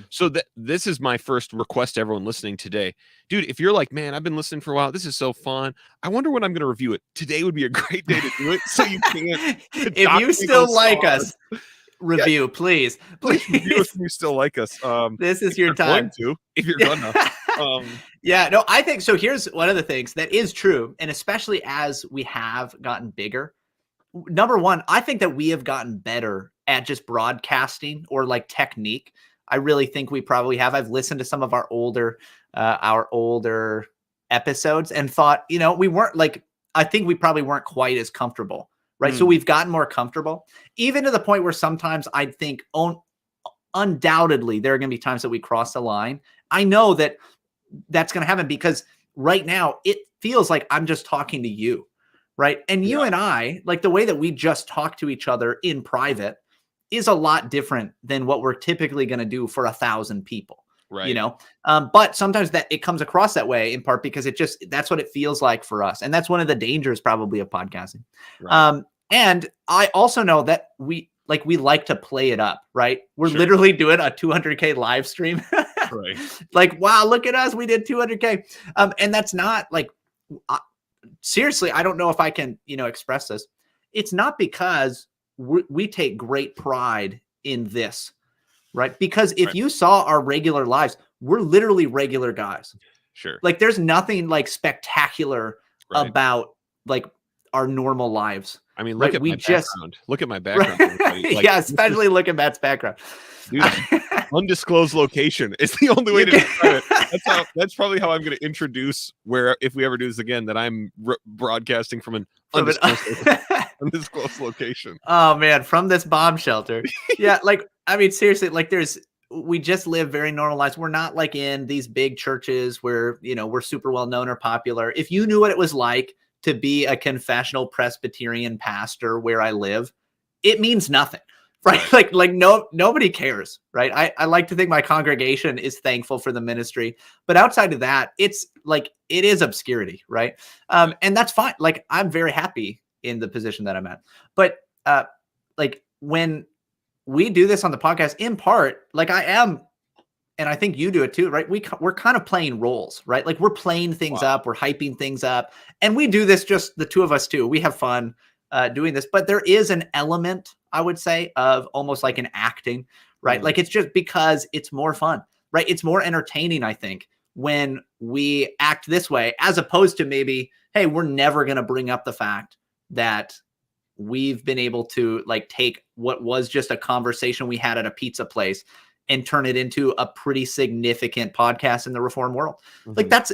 So this is my first request to everyone listening today. Dude, if you're like, man, I've been listening for a while, this is so fun, I wonder when I'm going to review it. Today would be a great day to do it, so you can't. If you still like us, review, yeah. please review if you still like us. This is your time to, if you're gonna. Yeah, no, I think so. Here's one of the things that is true, and especially as we have gotten bigger. Number one, I think that we have gotten better at just broadcasting or like technique. I really think we probably have. I've listened to some of our older episodes and thought, we weren't like, I think we probably weren't quite as comfortable, right? So we've gotten more comfortable, even to the point where sometimes I think undoubtedly there are going to be times that we cross the line. I know that that's going to happen because right now it feels like I'm just talking to you, right? And you and I, like the way that we just talk to each other in private is a lot different than what we're typically going to do for 1,000 people, right? But sometimes that it comes across that way in part because that's what it feels like for us. And that's one of the dangers probably of podcasting. Right. And I also know that we like to play it up, right? We're literally doing a 200K live stream. Right. Like, wow, look at us. We did 200K. And that's not like, seriously, I don't know if I can, express this. It's not because we take great pride in this, right? Because if you saw our regular lives, we're literally regular guys. Sure. Like there's nothing like spectacular about like our normal lives. I mean, look at my background. Look at my background. Like, yeah, especially look at Matt's background. Dude, undisclosed location is the only way to describe it. That's probably how I'm going to introduce if we ever do this again, that I'm broadcasting from an undisclosed location. Oh man, from this bomb shelter. Yeah, like I mean, seriously, like we just live very normal lives. We're not like in these big churches where we're super well known or popular. If you knew what it was like to be a confessional Presbyterian pastor where I live, it means nothing. Right. Like nobody cares. Right. I like to think my congregation is thankful for the ministry, but outside of that, it's like, it is obscurity. Right. And that's fine. Like, I'm very happy in the position that I'm at, but like when we do this on the podcast, in part, like I am, and I think you do it too, right? We're kind of playing roles, right? Like we're playing things up, we're hyping things up, and we do this just the two of us too. We have fun doing this, but there is an element, I would say, of almost like an acting, right? Like it's just because it's more fun, right? It's more entertaining, I think, when we act this way, as opposed to maybe, hey, we're never going to bring up the fact that we've been able to like take what was just a conversation we had at a pizza place and turn it into a pretty significant podcast in the reform world. Like that's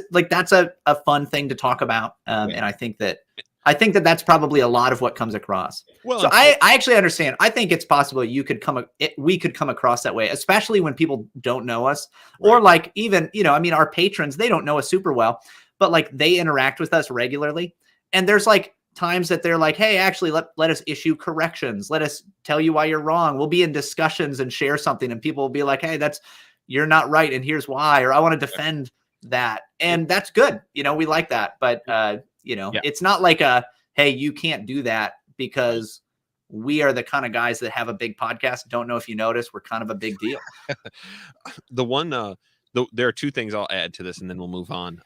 a fun thing to talk about. And I think that I think that that's probably a lot of what comes across. Well, So I actually understand. I think it's possible we could come across that way, especially when people don't know us, or like even, I mean, our patrons, they don't know us super well, but like they interact with us regularly. And there's like times that they're like, hey, actually let us issue corrections. Let us tell you why you're wrong. We'll be in discussions and share something, and people will be like, hey, you're not right, and here's why, or I want to defend that. And that's good. We like that. But it's not like hey, you can't do that, because we are the kind of guys that have a big podcast. Don't know if you noticed, we're kind of a big deal. There are two things I'll add to this, and then we'll move on.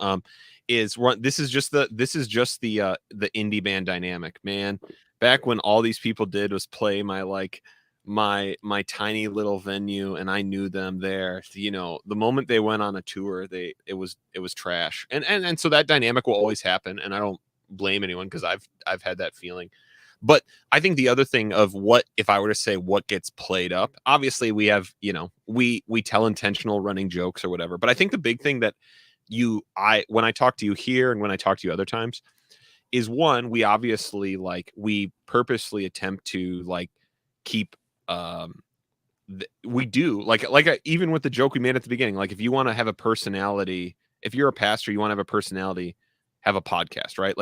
This is just the indie band dynamic, man. Back when all these people did was play my tiny little venue, and I knew them there. The moment they went on a tour, it was trash, and so that dynamic will always happen, and I don't blame anyone, because I've had that feeling. But I think the other thing of if I were to say what gets played up, obviously we have, we tell intentional running jokes or whatever. But I think the big thing that when I talk to you here and when I talk to you other times is, one, we obviously we purposely attempt to keep, we do even with the joke we made at the beginning, if you want to have a personality, if you're a pastor, you want to have a personality, have a podcast, right?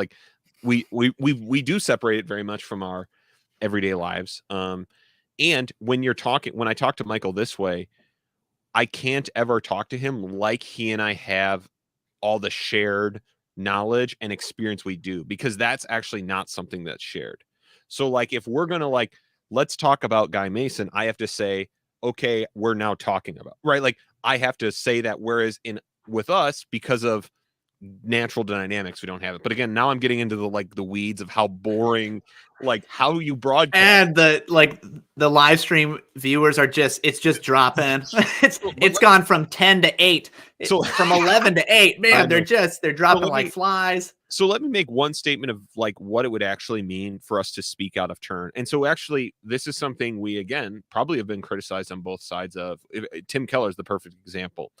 We do separate it very much from our everyday lives. And when I talk to Michael this way, I can't ever talk to him like he and I have all the shared knowledge and experience we do, because that's actually not something that's shared. So if we're going to let's talk about Guy Mason, I have to say, okay, we're now talking about, right? I have to say that, whereas with us, because of natural dynamics, we don't have it. But again, now I'm getting into the weeds of how boring, how you broadcast, and the live stream viewers are just dropping. It's gone from 10 to 8, from 11 to 8. Man, they're dropping like flies. So let me make one statement of what it would actually mean for us to speak out of turn. And so actually, this is something we, again, probably have been criticized on both sides of. Tim Keller is the perfect example.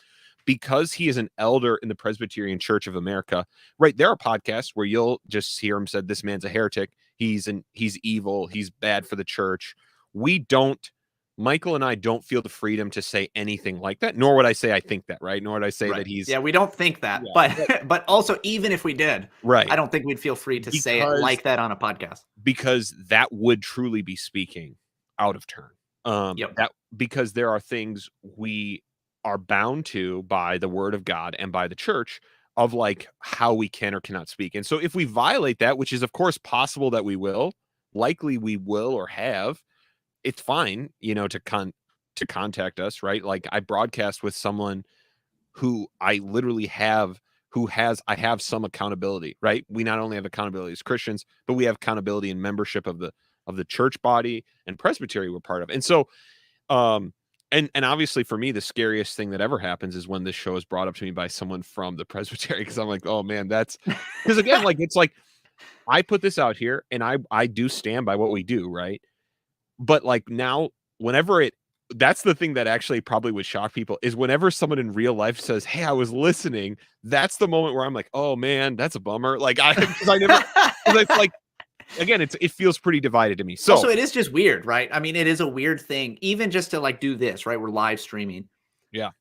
Because he is an elder in the Presbyterian Church of America, right? There are podcasts where you'll just hear him said, this man's a heretic. He's evil. He's bad for the church. Michael and I don't feel the freedom to say anything like that, nor would I say I think that, right? Nor would I say that he's... Yeah, we don't think that. Yeah. But also, even if we did, right, I don't think we'd feel free to say it like that on a podcast. Because that would truly be speaking out of turn. Because there are things we are bound to by the word of God and by the church of how we can or cannot speak. And so if we violate that, which is of course possible that we will, likely we will or have, it's fine, to contact us, right? I broadcast with someone who I literally have some accountability, right? We not only have accountability as Christians, but we have accountability in membership of the church body and presbytery we're part of. And so, and obviously for me, the scariest thing that ever happens is when this show is brought up to me by someone from the presbytery, because I'm like, oh man, that's because again, it's I put this out here and I do stand by what we do, right? But now, that's the thing that actually probably would shock people, is whenever someone in real life says, hey, I was listening, that's the moment where I'm like, oh man, that's a bummer. It's again, it feels pretty divided to me. So also, it is just weird, right? I mean, it is a weird thing, even just to do this, right? We're live streaming. Yeah.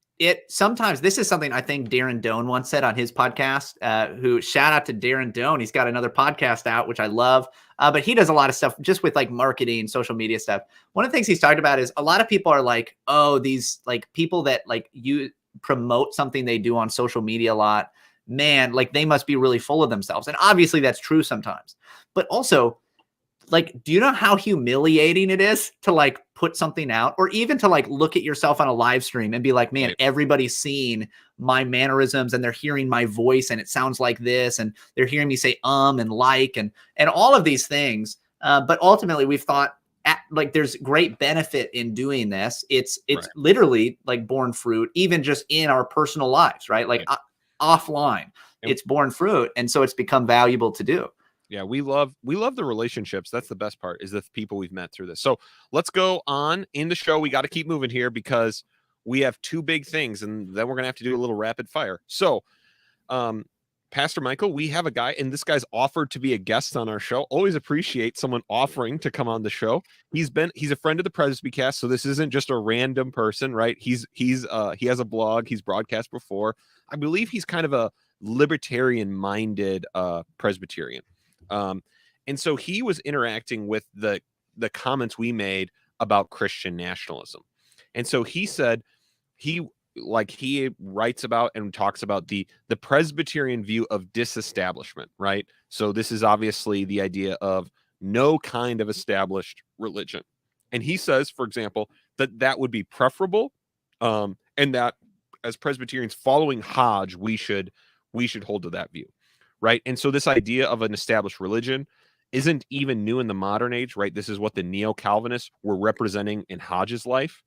Sometimes this is something I think Darren Doan once said on his podcast, who, shout out to Darren Doan. He's got another podcast out, which I love. But he does a lot of stuff just with marketing, social media stuff. One of the things he's talked about is a lot of people are like, oh, these people that you promote something they do on social media a lot, man, they must be really full of themselves. And obviously that's true sometimes, but also do you know how humiliating it is to put something out, or even to look at yourself on a live stream and be like, man, everybody's seeing my mannerisms and they're hearing my voice and it sounds like this, and they're hearing me say and and all of these things. But ultimately we've thought there's great benefit in doing this. It's literally born fruit, even just in our personal lives, right? Offline, it's born fruit. And so it's become valuable to do. Yeah, we love the relationships. That's the best part, is the people we've met through this. So let's go on in the show. We got to keep moving here because we have two big things, and then we're gonna have to do a little rapid fire. So Pastor Michael, we have a guy, and this guy's offered to be a guest on our show. Always appreciate someone offering to come on the show. He's a friend of the Presbycast, so this isn't just a random person, right? He has a blog, he's broadcast before. I believe he's kind of a libertarian-minded Presbyterian. And so he was interacting with the comments we made about Christian nationalism. And so he said he writes about and talks about the Presbyterian view of disestablishment, right? So this is obviously the idea of no kind of established religion. And he says, for example, that would be preferable, and that as Presbyterians following Hodge, we should hold to that view, right? And so this idea of an established religion isn't even new in the modern age, right? This is what the neo-Calvinists were representing in Hodge's life.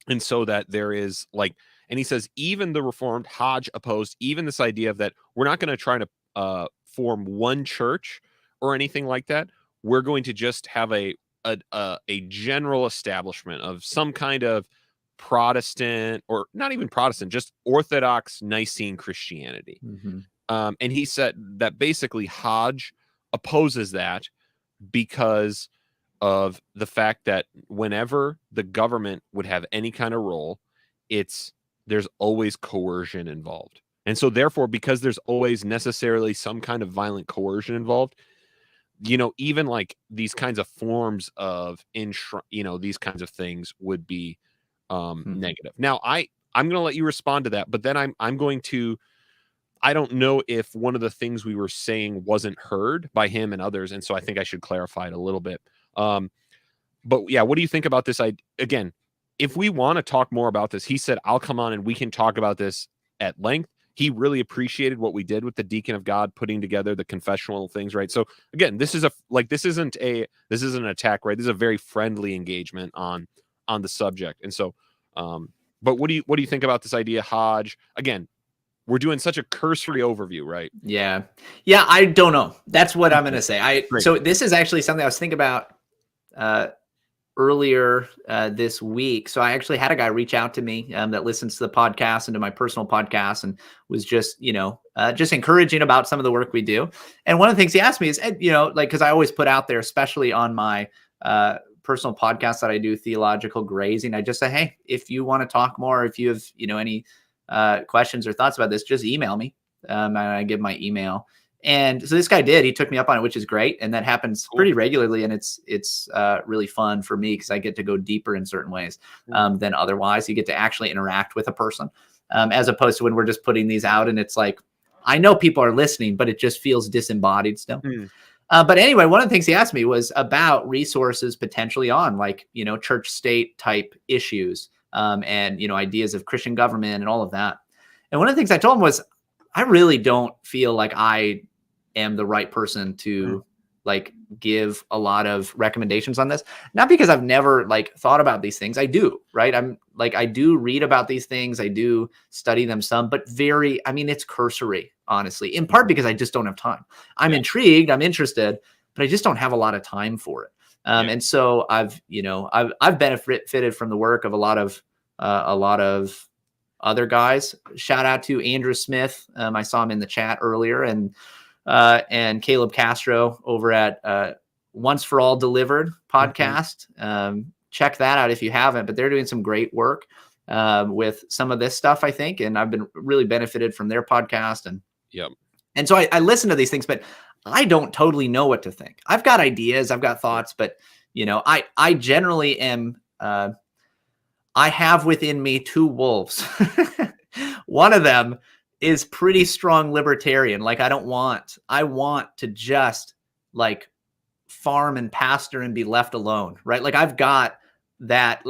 And so that there is and he says, even the Reformed Hodge opposed even this idea of that we're not going to try to form one church or anything like that. We're going to just have a general establishment of some kind of Protestant, or not even Protestant, just Orthodox Nicene Christianity. Mm-hmm. And he said that basically Hodge opposes that because of the fact that whenever the government would have any kind of role, there's always coercion involved. And so therefore, because there's always necessarily some kind of violent coercion involved, even like these kinds of forms of these kinds of things would be negative. Now I'm going to let you respond to that, but then I'm going to, I don't know if one of the things we were saying wasn't heard by him and others. And so I think I should clarify it a little bit. But yeah, what do you think about this? Again, if we want to talk more about this, he said, I'll come on and we can talk about this at length. He really appreciated what we did with the Deacon of God, putting together the confessional things, right? So again, this isn't an attack, right? This is a very friendly engagement on the subject. And so, but what do you think about this idea, Hodge? Again, we're doing such a cursory overview, right? Yeah. I don't know. That's what I'm going to say. So this is actually something I was thinking about earlier this week. So I actually had a guy reach out to me that listens to the podcast and to my personal podcast, and was just, just encouraging about some of the work we do. And one of the things he asked me is, because I always put out there, especially on my personal podcast that I do, Theological Grazing, I just say, hey, if you want to talk more, if you have, any questions or thoughts about this, just email me. And I give my email. And so this guy did. He took me up on it, which is great. And that happens pretty regularly. And it's really fun for me because I get to go deeper in certain ways than otherwise. You get to actually interact with a person as opposed to when we're just putting these out. And it's like, I know people are listening, but it just feels disembodied still. But anyway, one of the things he asked me was about resources potentially on church state type issues and, ideas of Christian government and all of that. And one of the things I told him was, I really don't feel like I am the right person to give a lot of recommendations on this. Not because I've never thought about these things. I do, right? I do read about these things. I do study them some, but it's cursory, honestly, in part because I just don't have time. I'm intrigued, I'm interested, but I just don't have a lot of time for it. And so I've benefited from the work of a lot of other guys. Shout out to Andrew Smith. I saw him in the chat earlier, and Caleb Castro over at Once for All Delivered podcast. Check that out if you haven't, but they're doing some great work with some of this stuff, I think. And I've been really benefited from their podcast. And so I listen to these things, but I don't totally know what to think. I've got ideas, I've got thoughts, but I generally am, I have within me two wolves. One of them is pretty strong libertarian. I want to just farm and pasture and be left alone, right? I've got that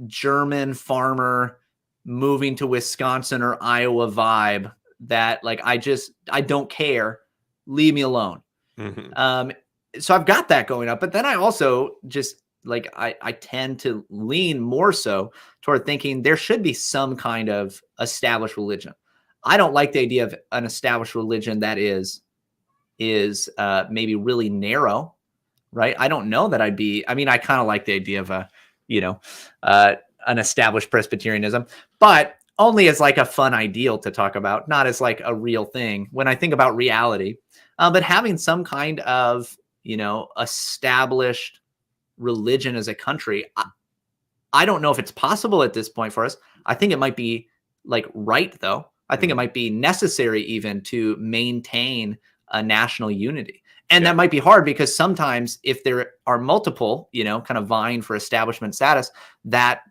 German farmer moving to Wisconsin or Iowa vibe that I don't care. Leave me alone. So I've got that going up, but then I also just I tend to lean more so toward thinking there should be some kind of established religion. I don't like the idea of an established religion that is maybe really narrow, right? I don't know that I kind of like the idea of an established Presbyterianism, but only as like a fun ideal to talk about, not as like a real thing when I think about reality. But having some kind of, established religion as a country, I don't know if it's possible at this point for us. I think it might be like right though. I think it might be necessary even to maintain a national unity. And Yeah. that might be hard because sometimes if there are multiple, kind of vying for establishment status, that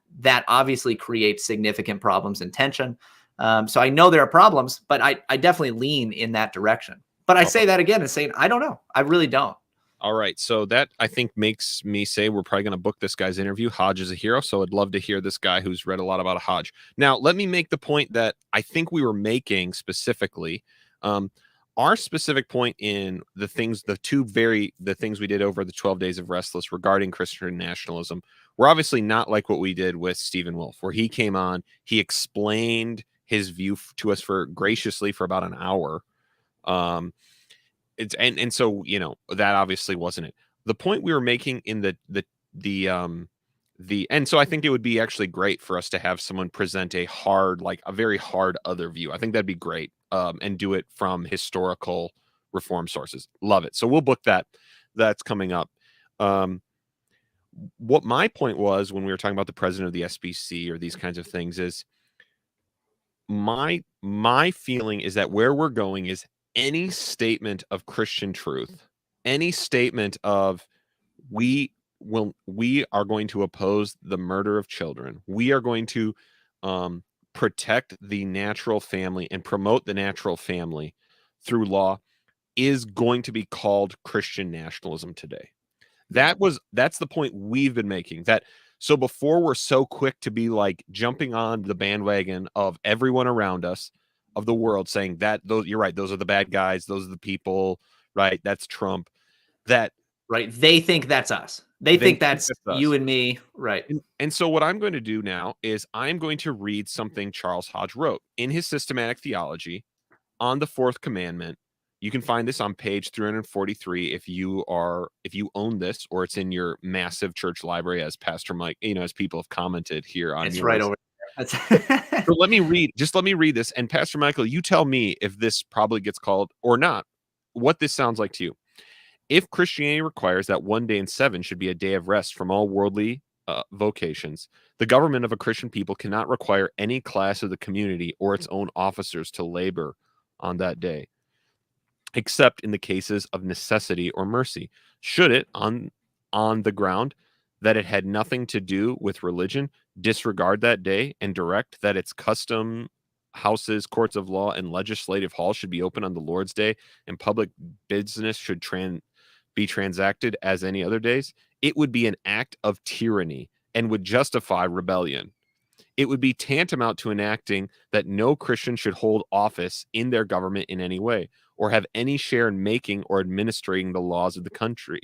obviously creates significant problems and tension. So I know there are problems, but I definitely lean in that direction. But I say that again and saying, I don't know. I really don't. All right. So that, I think, makes me say we're probably going to book this guy's interview. Hodge is a hero. So I'd love to hear this guy who's read a lot about Hodge. Now, let me make the point that I think we were making specifically. Our specific point in the things we did over the 12 days of Restless regarding Christian nationalism were obviously not like what we did with Stephen Wolfe, where he came on, he explained his view to us graciously for about an hour. And so that obviously wasn't it. The point we were making in and so I think it would be actually great for us to have someone present a very hard other view. I think that'd be great, and do it from historical reform sources. Love it. So we'll book that. That's coming up. What my point was when we were talking about the president of the SBC or these kinds of things is my feeling is that where we're going is any statement of Christian truth, any statement of we are going to oppose the murder of children, we are going to protect the natural family and promote the natural family through law, is going to be called Christian nationalism today. That's the point we've been making. So before we're so quick to be like jumping on the bandwagon of everyone around us, of the world, saying you're right, those are the bad guys, those are the people, right? That's Trump. Right. They think that's us. They think that's you and me. Right. And so what I'm going to do now is I'm going to read something Charles Hodge wrote in his Systematic Theology on the Fourth Commandment. You can find this on page 343 if you own this, or it's in your massive church library, as Pastor Mike, as people have commented here on. It's right over there. So let me read this. And Pastor Michael, you tell me if this probably gets called or not, what this sounds like to you. If Christianity requires that one day in 7 should be a day of rest from all worldly vocations, the government of a Christian people cannot require any class of the community or its own officers to labor on that day, except in the cases of necessity or mercy. Should it, on the ground that it had nothing to do with religion, disregard that day and direct that its custom houses, courts of law, and legislative halls should be open on the Lord's Day, and public business should be transacted as any other days, it would be an act of tyranny and would justify rebellion. It would be tantamount to enacting that no Christian should hold office in their government in any way, or have any share in making or administering the laws of the country.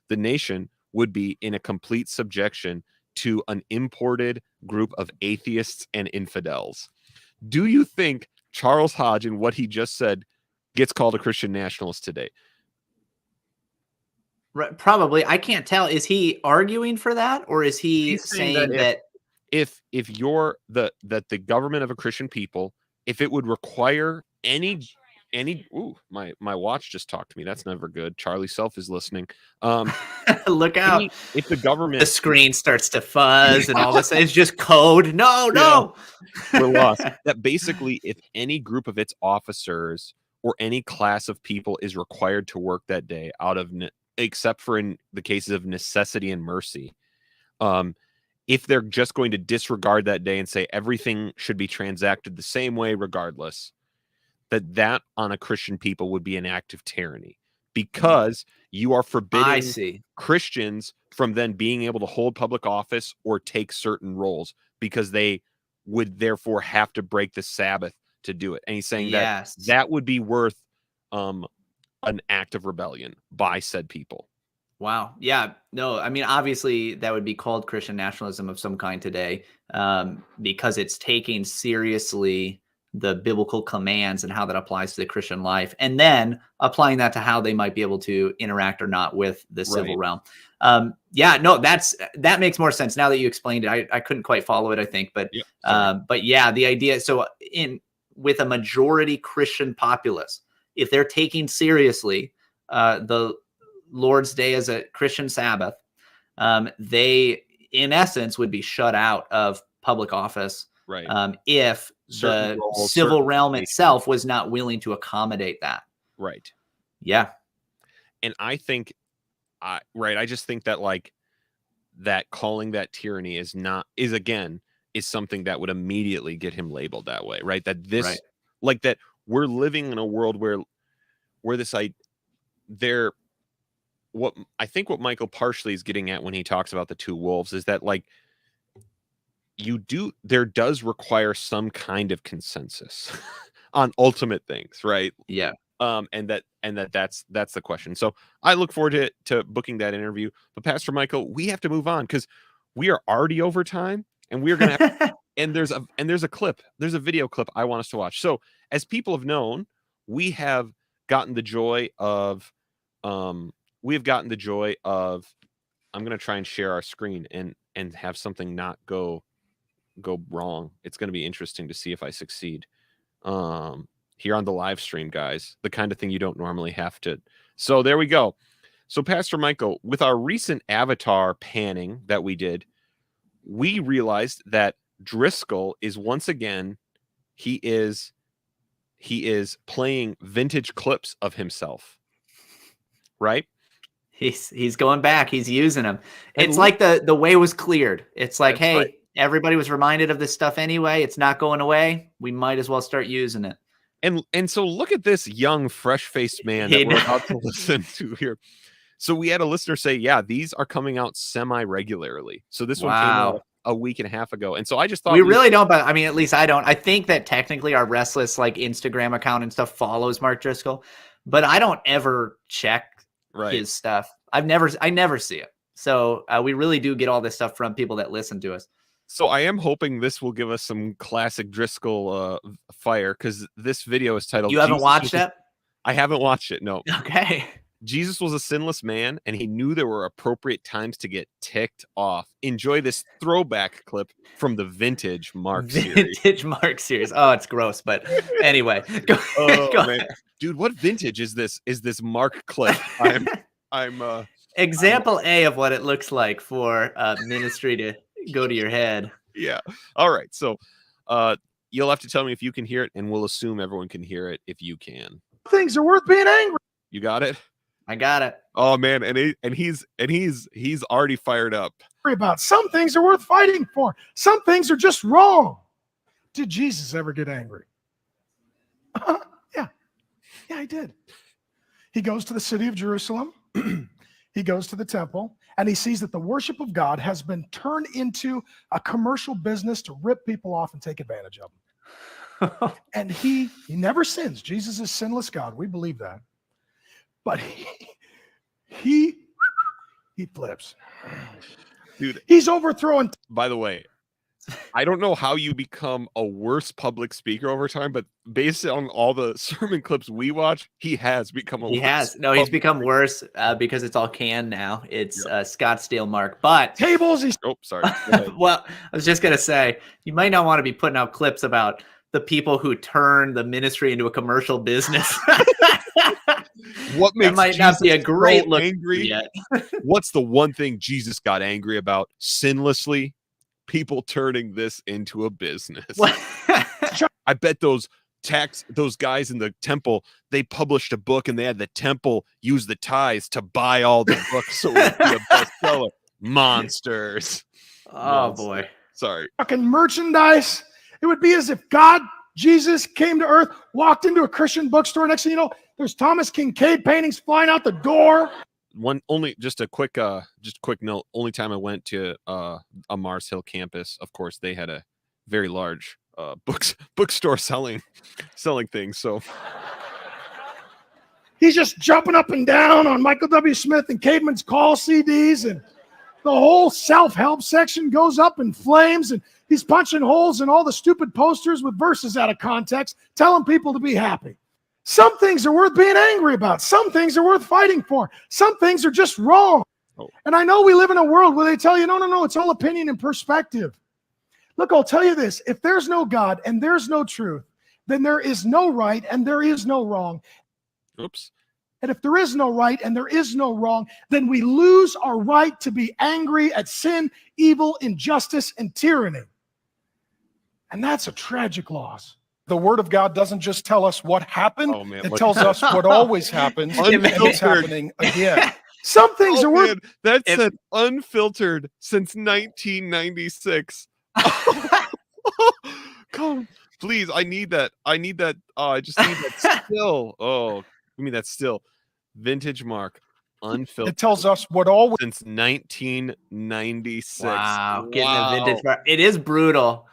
The nation would be in a complete subjection to an imported group of atheists and infidels. Do you think Charles Hodge, in what he just said, gets called a Christian nationalist today? Probably. I can't tell. Is he arguing for that, or is he saying that if you're that the government of a Christian people, if it would require any my watch just talked to me. That's never good. Charlie Self is listening. Look out. If the government, the screen starts to fuzz and all this, it's just code. No. We're lost. That basically, if any group of its officers or any class of people is required to work that day except for in the cases of necessity and mercy, if they're just going to disregard that day and say everything should be transacted the same way regardless, that on a Christian people would be an act of tyranny, because you are forbidding Christians from then being able to hold public office or take certain roles, because they would therefore have to break the Sabbath to do it. And he's saying that would be worth an act of rebellion by said people. Wow. Yeah. No, I mean, obviously that would be called Christian nationalism of some kind today, because it's taking seriously the biblical commands and how that applies to the Christian life, and then applying that to how they might be able to interact or not with the civil realm. Yeah, no, that makes more sense now that you explained it. I couldn't quite follow it, I think, but yeah, the idea. So with a majority Christian populace, if they're taking seriously the Lord's Day as a Christian Sabbath, they in essence would be shut out of public office, right? If Certain the roles, civil certain realm nations. itself was not willing to accommodate that. Right. Yeah. And I think, I just think that like that calling that tyranny is something that would immediately get him labeled that way, right? That this, Right. like that we're living in a world where what I think what Michael partially is getting at when he talks about the two wolves is that like there does require some kind of consensus on ultimate things, right? Yeah. And that's the question. So I look forward to booking that interview. But Pastor Michael, we have to move on because we are already over time, and we're gonna have, and there's a video clip I want us to watch. So as people have known, we have gotten the joy of I'm gonna try and share our screen and have something not go wrong. It's gonna be interesting to see if I succeed. Here on the live stream, guys, the kind of thing you don't normally have to. So there we go. So Pastor Michael, with our recent avatar panning that we did, we realized that Driscoll is once again, he is playing vintage clips of himself, right? He's going back. He's using them. It's like the way was cleared. It's like, hey, right. Everybody was reminded of this stuff anyway. It's not going away. We might as well start using it. And so look at this young, fresh-faced man that we're about to listen to here. So we had a listener say, yeah, these are coming out semi-regularly. So this one came out a week and a half ago. And so I just thought we really don't, but I mean, at least I don't. I think that technically our Restless like Instagram account and stuff follows Mark Driscoll, but I don't ever check his stuff. I never see it. So we really do get all this stuff from people that listen to us. So I am hoping this will give us some classic Driscoll fire, because this video is titled... You haven't watched it? I haven't watched it, no. Okay. Jesus was a sinless man, and he knew there were appropriate times to get ticked off. Enjoy this throwback clip from the Vintage Mark series. Vintage Mark series. Oh, it's gross, but anyway. Go ahead. Dude, what vintage is this? Is this Mark clip? I'm Example A of what it looks like for ministry to go to your head. Yeah. All right. So you'll have to tell me if you can hear it, and we'll assume everyone can hear it if you can. Things are worth being angry. You got it? I got it. Oh man, and he's already fired up. About some things are worth fighting for. Some things are just wrong. Did Jesus ever get angry? Yeah, he did. He goes to the city of Jerusalem. He goes to the temple, and he sees that the worship of God has been turned into a commercial business to rip people off and take advantage of them. And he never sins. Jesus is sinless God. We believe that. But he flips. Dude, he's overthrowing. By the way, I don't know how you become a worse public speaker over time, but based on all the sermon clips we watch, he has become a worse. He's become worse because it's all canned now. It's Scottsdale Mark. But tables. Oh, sorry. Well, I was just gonna say, you might not want to be putting out clips about the people who turn the ministry into a commercial business. What makes that might Jesus not be a great look angry? Yet. What's the one thing Jesus got angry about sinlessly? People turning this into a business. I bet those guys in the temple, they published a book and they had the temple use the tithes to buy all the books so it would be a bestseller. Monsters. Oh boy. Sorry. Fucking merchandise. It would be as if Jesus came to earth, walked into a Christian bookstore. Next thing you know, there's Thomas Kincaid paintings flying out the door. Just a quick note. Only time I went to a Mars Hill campus, of course, they had a very large bookstore selling things. So he's just jumping up and down on Michael W. Smith and Caveman's Call CDs, and the whole self-help section goes up in flames, and he's punching holes in all the stupid posters with verses out of context, telling people to be happy. Some things are worth being angry about. Some things are worth fighting for. Some things are just wrong. Oh. And I know we live in a world where they tell you, no, it's all opinion and perspective. Look, I'll tell you this. If there's no God and there's no truth, then there is no right and there is no wrong. Oops. And if there is no right and there is no wrong, then we lose our right to be angry at sin, evil, injustice, and tyranny. And that's a tragic loss. The Word of God doesn't just tell us what happened. Oh, man, it look. tells us what always happens and it's happening again. Some things are worth. Man, that said unfiltered since 1996. Come, please. I need that. I just need that still. Oh, give me that still. Vintage Mark, unfiltered. It tells us what always Since 1996. Wow, getting a vintage Mark. It is brutal.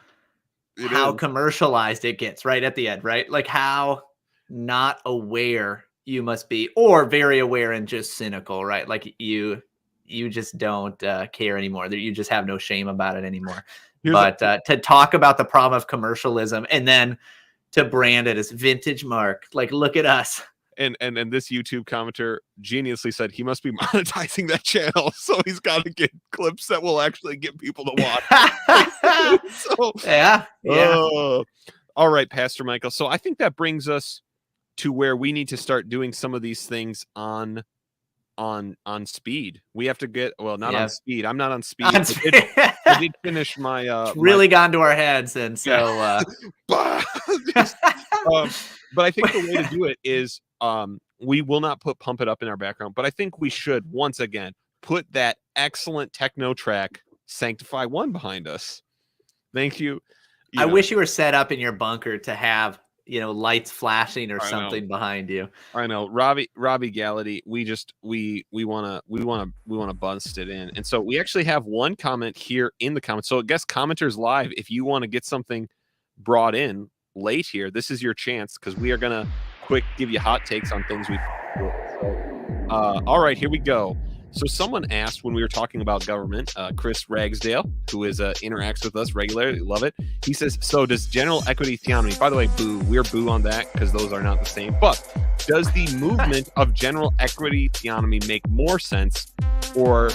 How is. Commercialized it gets right at the end, right? Like how not aware you must be, or very aware and just cynical, right? Like you just don't care anymore. That you just have no shame about it anymore. To talk about the problem of commercialism and then to brand it as vintage Mark, like look at us. And this YouTube commenter geniusly said he must be monetizing that channel, so he's got to get clips that will actually get people to watch. So, yeah. All right, Pastor Michael. So I think that brings us to where we need to start doing some of these things on speed. We have to get on speed. I'm not on speed. I did finish my it's really gone to our heads, and so but I think the way to do it is we will not pump it up in our background, but I think we should once again put that excellent techno track Sanctify One behind us. Thank you. I wish you were set up in your bunker to have lights flashing or something behind you. I know, Robbie Gallaty. We want to bust it in, and so we actually have one comment here in the comments. So I guess commenters live, if you want to get something brought in late here, this is your chance, because we are gonna quick give you hot takes on things we. All right, here we go. So someone asked when we were talking about government, Chris Ragsdale, who interacts with us regularly, love it. He says, so does general equity theonomy, by the way, boo, we're boo on that because those are not the same, but does the movement of general equity theonomy make more sense or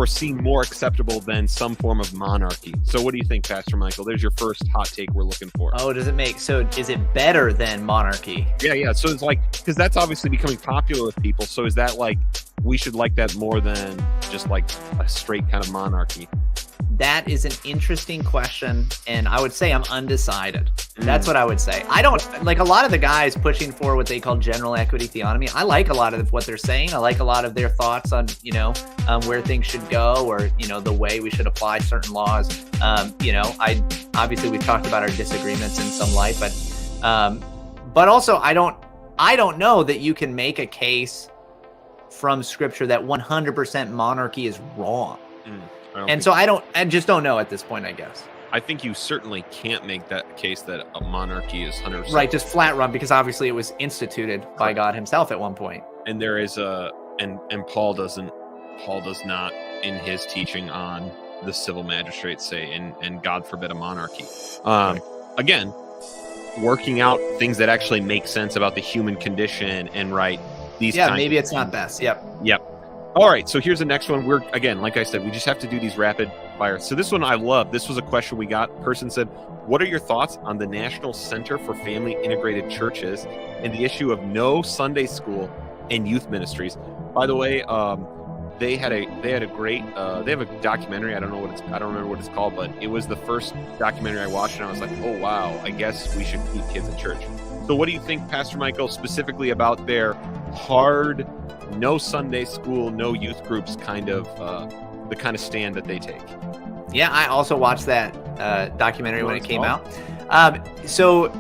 seem more acceptable than some form of monarchy? So what do you think, Pastor Michael? There's your first hot take we're looking for. Oh, is it better than monarchy? Yeah. So it's like, because that's obviously becoming popular with people. So is that like, we should like that more than just like a straight kind of monarchy? That is an interesting question, and I would say I'm undecided. That's what I would say. I don't like a lot of the guys pushing for what they call general equity theonomy. I like a lot of what they're saying. I like a lot of their thoughts on, where things should go, or, the way we should apply certain laws. I obviously we've talked about our disagreements in some light, but also I don't know that you can make a case from scripture that 100% monarchy is wrong. I just don't know at this point, I guess. I think you certainly can't make that case that a monarchy is 100%. Right, just flat run, because obviously it was instituted by God himself at one point. And there is and Paul does not in his teaching on the civil magistrates say, and God forbid a monarchy. Again, working out things that actually make sense about the human condition and these. Yeah, maybe it's not best. Yep. All right, so here's the next one. We're, again, like I said, we just have to do these rapid fire. So this one I love. This was a question we got. Person said, what are your thoughts on the National Center for Family Integrated Churches and the issue of no Sunday school and youth ministries? By the way, they have a documentary. I don't remember what it's called, but it was the first documentary I watched, and I was like, oh wow, I guess we should keep kids in church. So what do you think, Pastor Michael, specifically about their hard, no Sunday school, no youth groups kind of the kind of stand that they take? Yeah, I also watched that documentary when it came out. So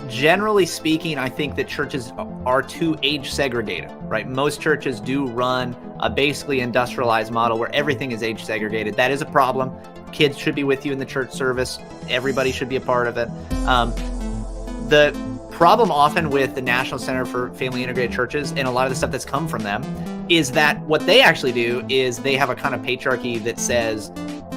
generally speaking, I think that churches are too age segregated, right? Most churches do run a basically industrialized model where everything is age segregated. That is a problem. Kids should be with you in the church service. Everybody should be a part of it. The problem often with the National Center for Family Integrated Churches and a lot of the stuff that's come from them is that what they actually do is they have a kind of patriarchy that says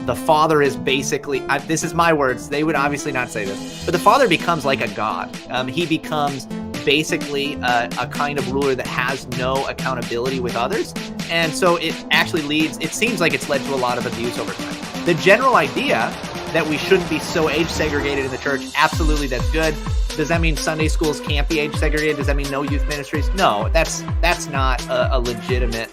the father is basically, this is my words, they would obviously not say this, but the father becomes like a god. He becomes basically a kind of ruler that has no accountability with others. And so it actually it seems like it's led to a lot of abuse over time. The general idea that we shouldn't be so age segregated in the church, absolutely, that's good. Does that mean Sunday schools can't be age segregated? Does that mean no youth ministries? No, that's not a legitimate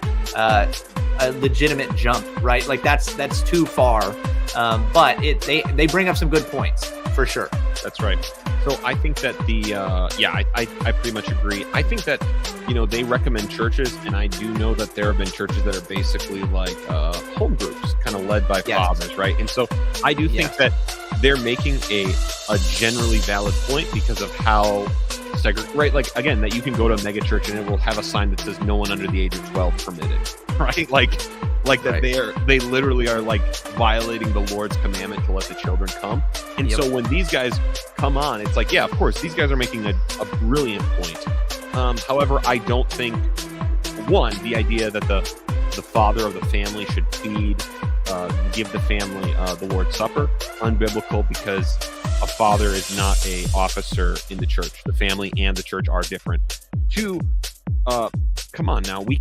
jump, right? Like that's too far. But they bring up some good points for sure. That's right. So I think that I pretty much agree. I think that, they recommend churches, and I do know that there have been churches that are basically like home groups, kind of led by fathers, right? And so I do think that they're making a generally valid point because of how right? Like, again, that you can go to a mega church and it will have a sign that says no one under the age of 12 permitted, right? Like that they literally are like violating the Lord's commandment to let the children come. And so when these guys come on, it's like, yeah, of course, these guys are making a brilliant point. However, I don't think, the idea that the father of the family should give the family the Lord's Supper, unbiblical, because a father is not a officer in the church. The family and the church are different. Two, come on now, we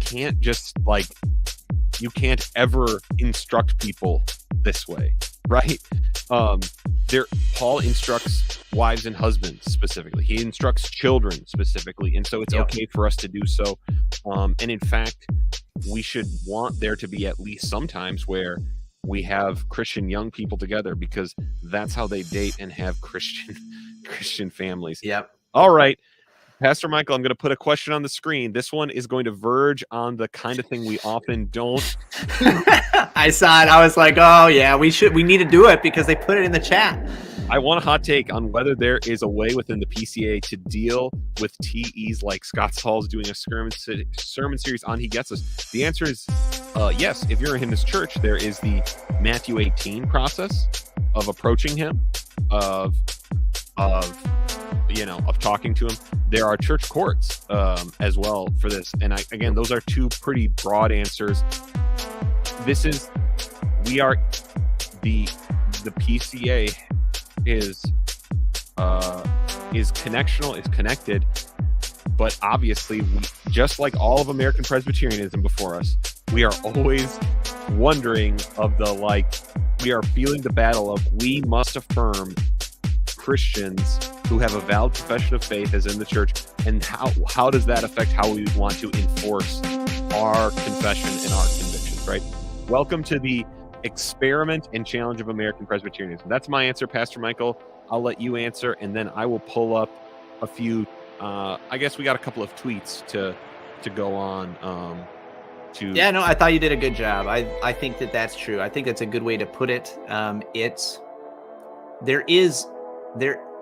can't just like, you can't ever instruct people this way, right? Paul instructs wives and husbands specifically. He instructs children specifically, and so it's okay for us to do so. And in fact, we should want there to be at least sometimes where we have Christian young people together, because that's how they date and have Christian families. Yep. All right. Pastor Michael, I'm going to put a question on the screen. This one is going to verge on the kind of thing we often don't. I saw it. I was like, oh yeah, we need to do it because they put it in the chat. I want a hot take on whether there is a way within the PCA to deal with TEs like Scott Saul's doing a sermon series on He Gets Us. The answer is yes. If you're in his church, there is the Matthew 18 process of approaching him, of talking to him. There are church courts as well for this. And again, those are two pretty broad answers. The PCA is connected, but obviously, just like all of American Presbyterianism before us, we are always wondering we are feeling the battle of, we must affirm Christians who have a valid profession of faith as in the church, and how does that affect how we want to enforce our confession and our convictions, right? Welcome to the experiment and challenge of American Presbyterianism. That's my answer, Pastor Michael. I'll let you answer, and then I will pull up a few. I guess we got a couple of tweets to go on. I thought you did a good job. I think that's true. I think that's a good way to put it.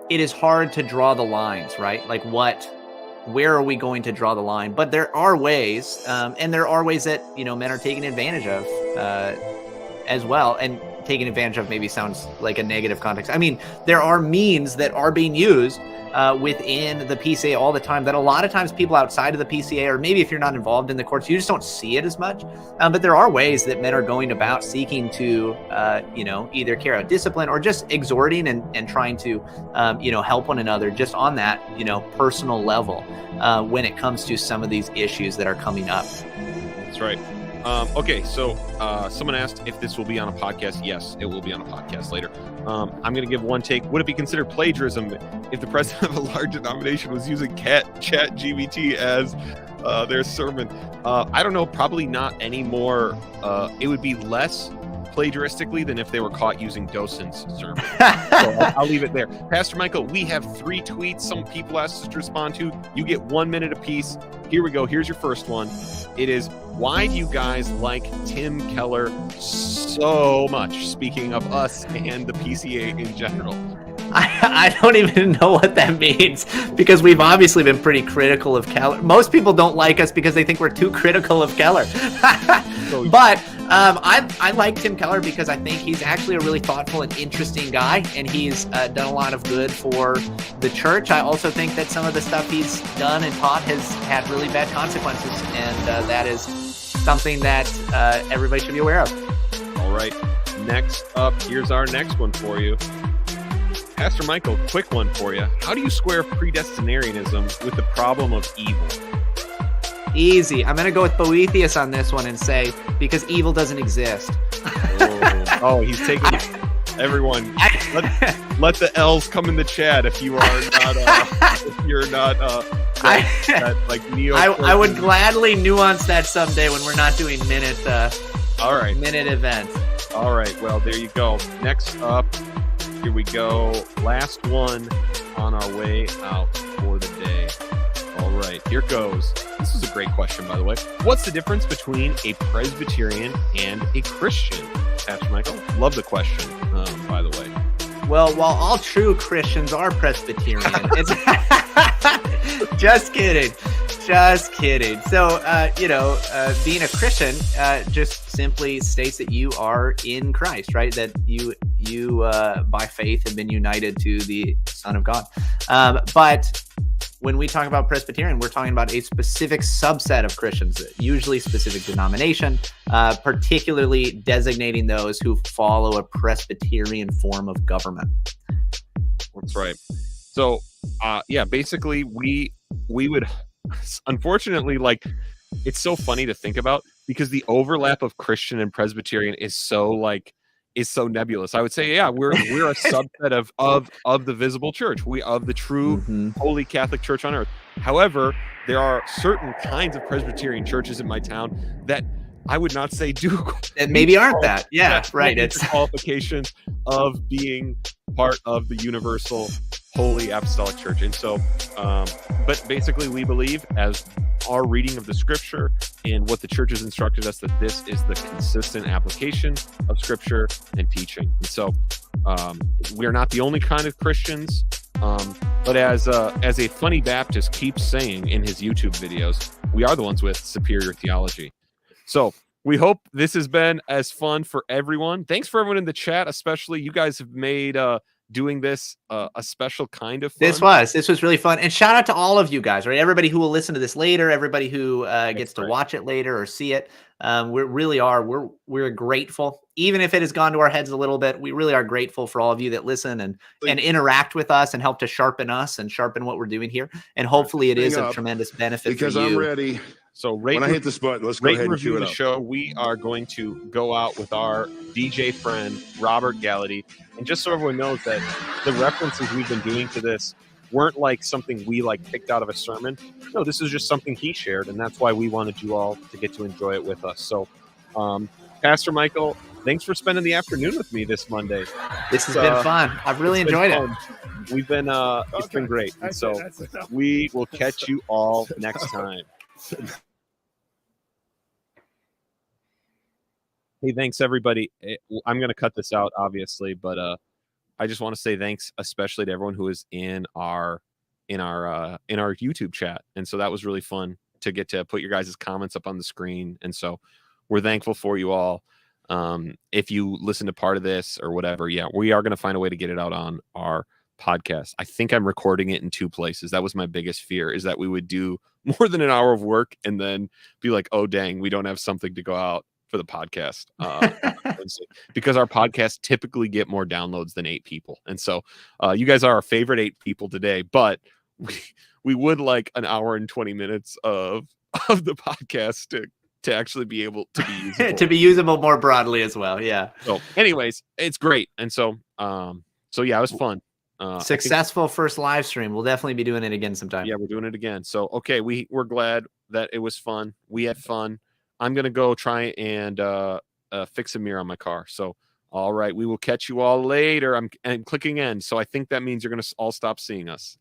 It is hard to draw the lines, right? Like where are we going to draw the line? But there are ways, and there are ways that, men are taking advantage of as well. And taking advantage of maybe sounds like a negative context. I mean, there are means that are being used within the PCA all the time that a lot of times people outside of the PCA, or maybe if you're not involved in the courts, you just don't see it as much. But there are ways that men are going about seeking to, either carry out discipline or just exhorting and trying to, help one another just on that, personal level when it comes to some of these issues that are coming up. That's right. Okay, so someone asked if this will be on a podcast. Yes, it will be on a podcast later. I'm going to give one take. Would it be considered plagiarism if the president of a large denomination was using ChatGPT as their sermon? I don't know. Probably not anymore. It would be less plagiaristically than if they were caught using Dosen's sermon. So I'll leave it there. Pastor Michael, we have 3 tweets some people asked us to respond to. You get 1 minute apiece. Here we go. Here's your first one. It is, why do you guys like Tim Keller so much? Speaking of us and the PCA in general. I don't even know what that means, because we've obviously been pretty critical of Keller. Most people don't like us because they think we're too critical of Keller. But I like Tim Keller because I think he's actually a really thoughtful and interesting guy, and he's done a lot of good for the church. I also think that some of the stuff he's done and taught has had really bad consequences, and that is something that everybody should be aware of. All right. Next up, here's our next one for you. Pastor Michael, quick one for you. How do you square predestinarianism with the problem of evil? Easy. I'm going to go with Boethius on this one and say, because evil doesn't exist. He's taking everyone. Let the L's come in the chat if you are not. If you're not. I would gladly nuance that someday when we're not doing minute events. All right. Well, there you go. Next up, here we go. Last one on our way out for the day. All right, here goes. This is a great question, by the way. What's the difference between a Presbyterian and a Christian? Pastor Michael, love the question, by the way. Well, while all true Christians are Presbyterian, it's just kidding. So, being a Christian just simply states that you are in Christ, right? That you by faith have been united to the Son of God. But when we talk about Presbyterian, we're talking about a specific subset of Christians, usually specific denomination, particularly designating those who follow a Presbyterian form of government. That's right. So, basically, we would, unfortunately, it's so funny to think about because the overlap of Christian and Presbyterian is so nebulous. I would say, we're a subset of the visible church. We of the true Holy Catholic Church on earth. However, there are certain kinds of Presbyterian churches in my town that I would not say do and maybe aren't that. Yeah, right. It's qualifications of being part of the universal Holy Apostolic Church. And so, but basically we believe, as our reading of the scripture and what the church has instructed us, that this is the consistent application of scripture and teaching. And so we're not the only kind of Christians, but as a funny Baptist keeps saying in his YouTube videos, we are the ones with superior theology. So we hope this has been as fun for everyone. Thanks for everyone in the chat, especially. You guys have made doing this a special kind of fun. This was really fun. And shout out to all of you guys, right? Everybody who will listen to this later, everybody who gets to watch it later or see it. We're grateful. Even if it has gone to our heads a little bit, we really are grateful for all of you that listen and interact with us and help to sharpen us and sharpen what we're doing here. And hopefully it is of tremendous benefit because for you. I'm ready. So when I hit this button, let's go ahead and cue it up. The show, we are going to go out with our DJ friend, Robert Gallaty. And just so everyone knows that the references we've been doing to this weren't like something we picked out of a sermon. No, this is just something he shared. And that's why we wanted you all to get to enjoy it with us. So, Pastor Michael, thanks for spending the afternoon with me this Monday. This has been fun. I've really enjoyed it. We've been, it's been great. And so we will catch you all next time. Hey, thanks everybody. I'm going to cut this out, obviously, but I just want to say thanks, especially to everyone who is in our YouTube chat. And so that was really fun to get to put your guys' comments up on the screen. And so we're thankful for you all. If you listen to part of this or whatever, we are going to find a way to get it out on our podcast. I think I'm recording it in 2 places. That was my biggest fear, is that we would do more than an hour of work and then be like, oh dang, we don't have something to go out for the podcast. Because our podcasts typically get more downloads than 8 people. And so you guys are our favorite 8 people today, but we would like an hour and 20 minutes of the podcast to actually be able to be usable. To be usable more broadly as well. Yeah. So anyways, it's great. And so it was fun. Successful first live stream. We'll definitely be doing it again sometime. Yeah, we're doing it again. So, okay, we're glad that it was fun. We had fun. I'm going to go try and fix a mirror on my car. So, all right, we will catch you all later. I'm clicking end. So I think that means you're going to all stop seeing us.